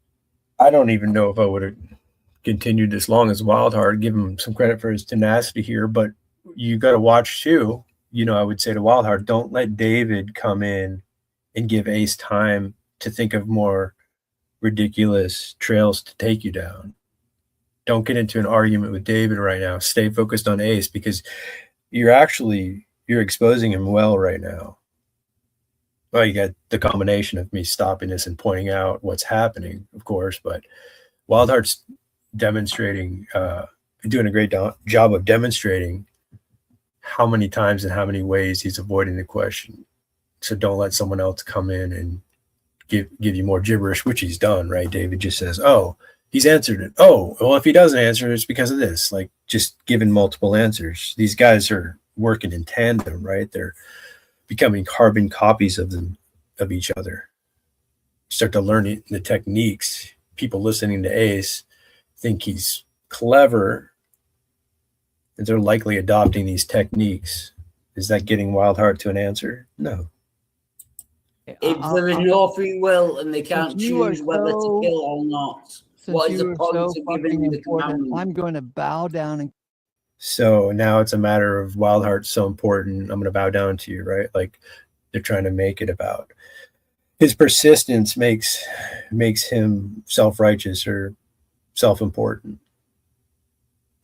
I don't even know if I would have continued this long as Wildheart. Give him some credit for his tenacity here, but you got to watch too. I would say to Wildheart, don't let David come in and give Ace time to think of more ridiculous trails to take you down. Don't get into an argument with David right now. Stay focused on Ace, because you're exposing him well right now. Well, you got the combination of me stopping this and pointing out what's happening, of course, but Wildheart's demonstrating, doing a great job of demonstrating how many times and how many ways he's avoiding the question. So don't let someone else come in and give you more gibberish, which he's done, right? David just says, oh, he's answered it. Oh, well, if he doesn't answer it, it's because of this. Like, just giving multiple answers. These guys are working in tandem, right? They're becoming carbon copies of each other. Start to learn the techniques. People listening to Ace think he's clever, and they're likely adopting these techniques. Is that getting Wildheart to an answer? No. If there is no free will and they can't choose whether to kill or not, what is the point of giving you the commandment? I'm going to bow down and. So now it's a matter of Wildheart's so important, I'm going to bow down to you, right? Like, they're trying to make it about his persistence makes him self-righteous or self-important.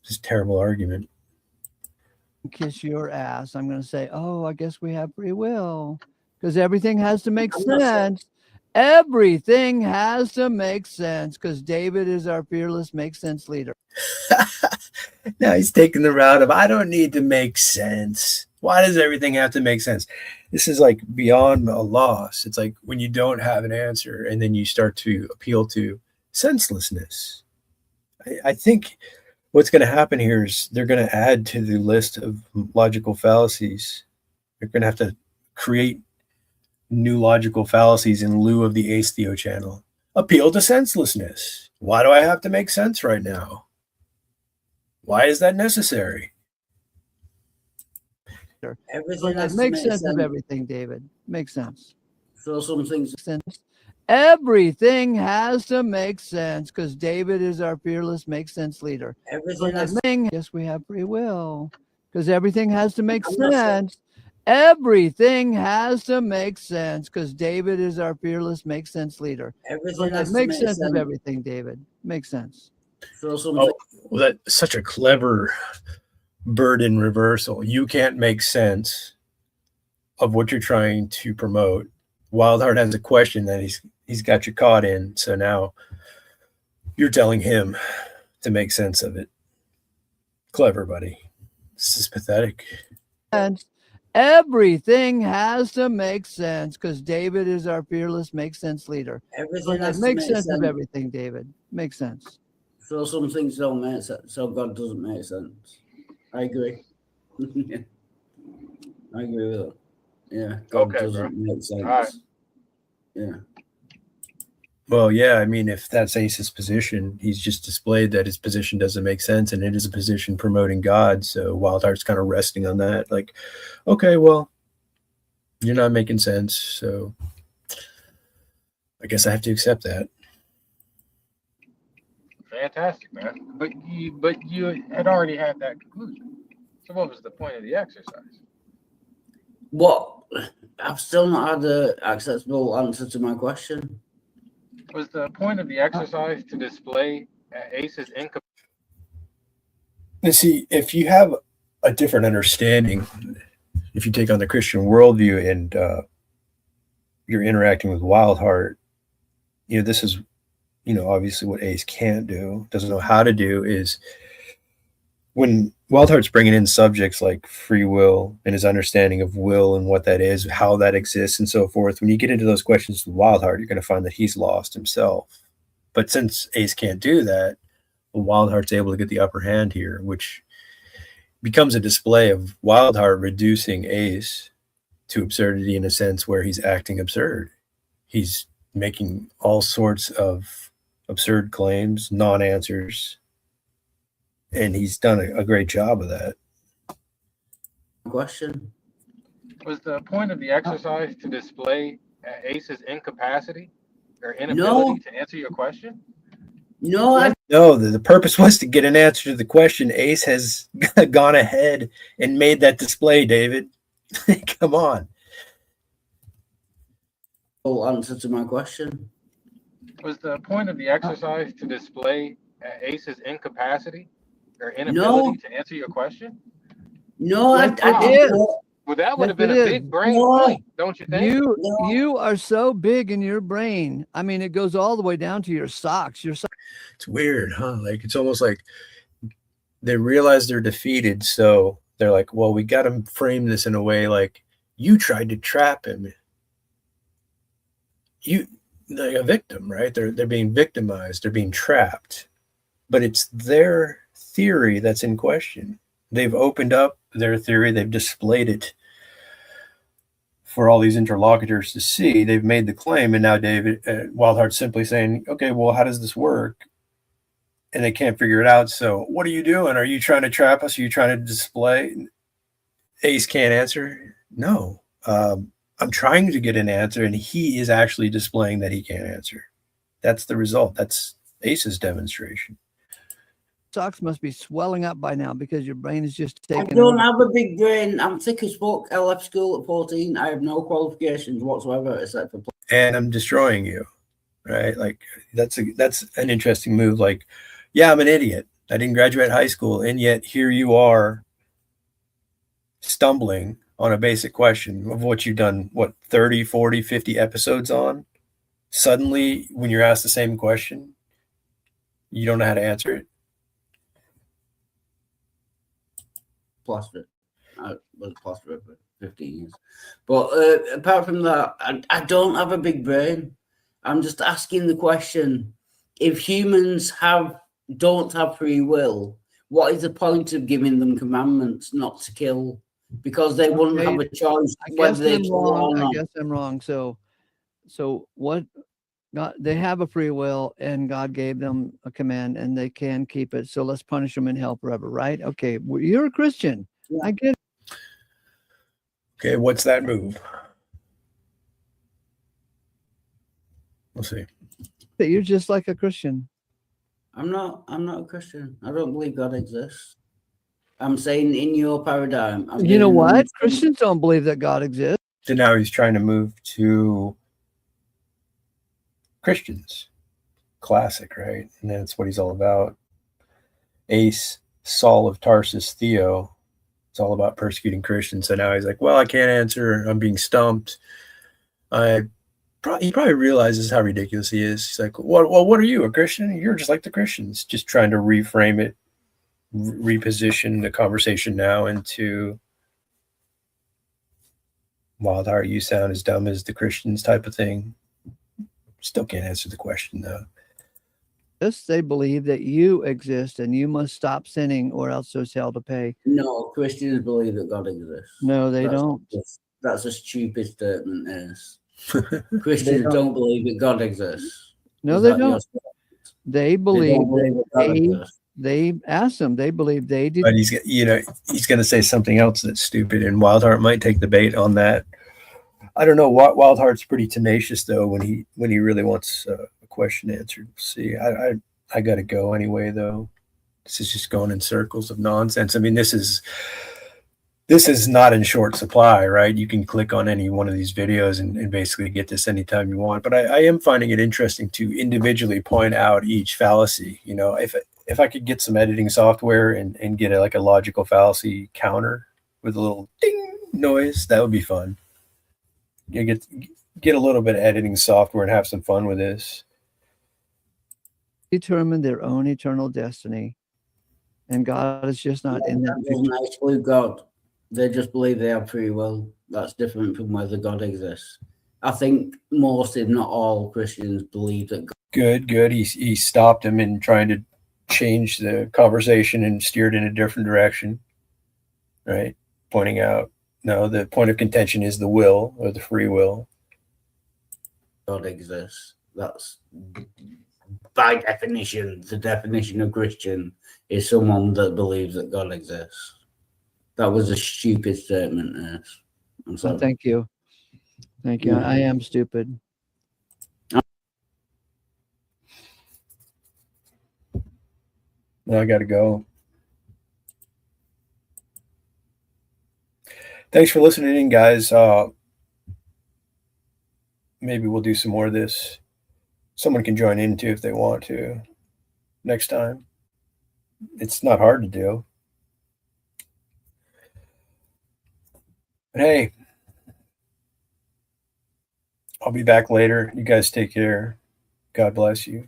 It's a terrible argument. Kiss your ass. I'm going to say, oh, I guess we have free will, because everything has to make sense. Everything has to make sense, because David is our fearless make sense leader. Now he's taking the route of, I don't need to make sense. Why does everything have to make sense? This is like beyond a loss. It's like when you don't have an answer and then you start to appeal to senselessness. I think what's going to happen here is they're going to add to the list of logical fallacies. They're going to have to create new logical fallacies in lieu of the Ace Theo channel. Appeal to senselessness. Why do I have to make sense right now? Why is that necessary? Everything has to make sense of everything, David. Makes sense. So some things. Everything has to make sense, because David is our fearless make sense leader. Everything. Yes, we have free will, because everything has to make sense. Everything has to make sense, because David is our fearless make sense leader. Everything has makes sense of everything, David. Makes sense. So some. Oh, well, that's such a clever burden reversal. You can't make sense of what you're trying to promote. Wildheart has a question that he's got you caught in, so now you're telling him to make sense of it. Clever, buddy. This is pathetic. And everything has to make sense, because David is our fearless make sense leader. Everything has to make make sense sense of everything, David. Makes sense. So some things don't make sense. So God doesn't make sense. I agree. I agree with that. Yeah. God doesn't make sense. Right. Yeah. Well, yeah, I mean, if that's Ace's position, he's just displayed that his position doesn't make sense, and it is a position promoting God. So Wildheart's kind of resting on that. Like, okay, well, you're not making sense, so I guess I have to accept that. Fantastic, man. But you had already had that conclusion. So what was the point of the exercise? What? I've still not had an acceptable answer to my question. Was the point of the exercise to display Ace's income? And see, if you have a different understanding, if you take on the Christian worldview and you're interacting with Wildheart, this is, obviously what Ace can't do, doesn't know how to do, is when Wildheart's bringing in subjects like free will and his understanding of will and what that is, how that exists, and so forth. When you get into those questions with Wildheart, you're going to find that he's lost himself. But since Ace can't do that, Wildheart's able to get the upper hand here, which becomes a display of Wildheart reducing Ace to absurdity in a sense where he's acting absurd. He's making all sorts of absurd claims, non-answers, and he's done a great job of that. Question. Was the point of the exercise to display Ace's incapacity or inability to answer your question? No, I No, the purpose was to get an answer to the question. Ace has gone ahead and made that display, David. Come on. will answer to my question. Was the point of the exercise to display Ace's incapacity or No, inability to answer your question? no, Yes, I it didn't. is. Well, that would have Yes, been it a is. big brain No, point, don't you think? You are so big in your brain. I mean, it goes all the way down to your socks. Your socks. It's weird, huh? Like it's almost like they realize they're defeated, so they're like, well, we got to frame this in a way like you tried to trap him. They're a victim, right? They're being victimized, they're being trapped. But it's their theory that's in question. They've opened up their theory, they've displayed it for all these interlocutors to see. They've made the claim, and now David Wildheart's simply saying, okay, well, how does this work? And they can't figure it out. So what are you doing? Are you trying to trap us? Are you trying to display? Ace can't answer. No. I'm trying to get an answer, and he is actually displaying that he can't answer. That's the result. That's Ace's demonstration. Socks must be swelling up by now because your brain is just I taking don't over. have a big brain. I'm thick as fuck. I left school at 14. I have no qualifications whatsoever except for. And I'm destroying you, right? Like that's an interesting move. Like, yeah, I'm an idiot. I didn't graduate high school, and yet here you are stumbling on a basic question of what you've done, what, 30, 40, 50 episodes on. Suddenly, when you're asked the same question, you don't know how to answer it. Plaster. I was plaster for 15 years. But apart from that, I don't have a big brain. I'm just asking the question, if humans don't have free will, what is the point of giving them commandments not to kill? Because they wouldn't have a choice whether they kill or not. I guess I'm wrong. So what? God, they have a free will, and God gave them a command, and they can keep it. So let's punish them in hell forever, right? Okay, well, you're a Christian. Yeah. I get it. Okay, what's that move? We'll see. That you're just like a Christian. I'm not a Christian. I don't believe God exists. I'm saying in your paradigm. You know what? Christians don't believe that God exists. So now he's trying to move to Christians. Classic, right? And that's what he's all about. Ace, Saul of Tarsus, Theo. It's all about persecuting Christians. So now he's like, well, I can't answer. I'm being stumped. He probably realizes how ridiculous he is. He's like, well, what are you, a Christian? You're just like the Christians. Just trying to reframe it, reposition the conversation now into Wildheart, you sound as dumb as the Christians type of thing. Still can't answer the question, though. Yes, they believe that you exist and you must stop sinning or else there's hell to pay. No, Christians believe that God exists. No, they don't. That's a stupid statement, is. Christians don't believe that God exists. No, they don't. They believe they asked them. They believe they did. But he's going to say something else that's stupid, and Wildheart might take the bait on that. I don't know. Wildheart's pretty tenacious though when he really wants a question answered. See, I got to go anyway though. This is just going in circles of nonsense. I mean, this is not in short supply, right? You can click on any one of these videos and basically get this anytime you want. But I am finding it interesting to individually point out each fallacy. You know, if I could get some editing software and get a logical fallacy counter with a little ding noise, that would be fun. You get a little bit of editing software and have some fun with this. Determine their own eternal destiny, and God is just not in that picture. They exclude God. They just believe they have free will. That's different from whether God exists. I think most, if not all, Christians believe that God. Good. He stopped him in trying to change the conversation and steered in a different direction, right? Pointing out, no, the point of contention is the will or the free will. God exists. That's by definition, the definition of Christian is someone that believes that God exists. That was a stupid statement, yes. I'm sorry. Thank you. Yeah. I am stupid. I got to go. Thanks for listening in, guys. Maybe we'll do some more of this. Someone can join in too if they want to next time. It's not hard to do. But hey, I'll be back later. You guys take care. God bless you.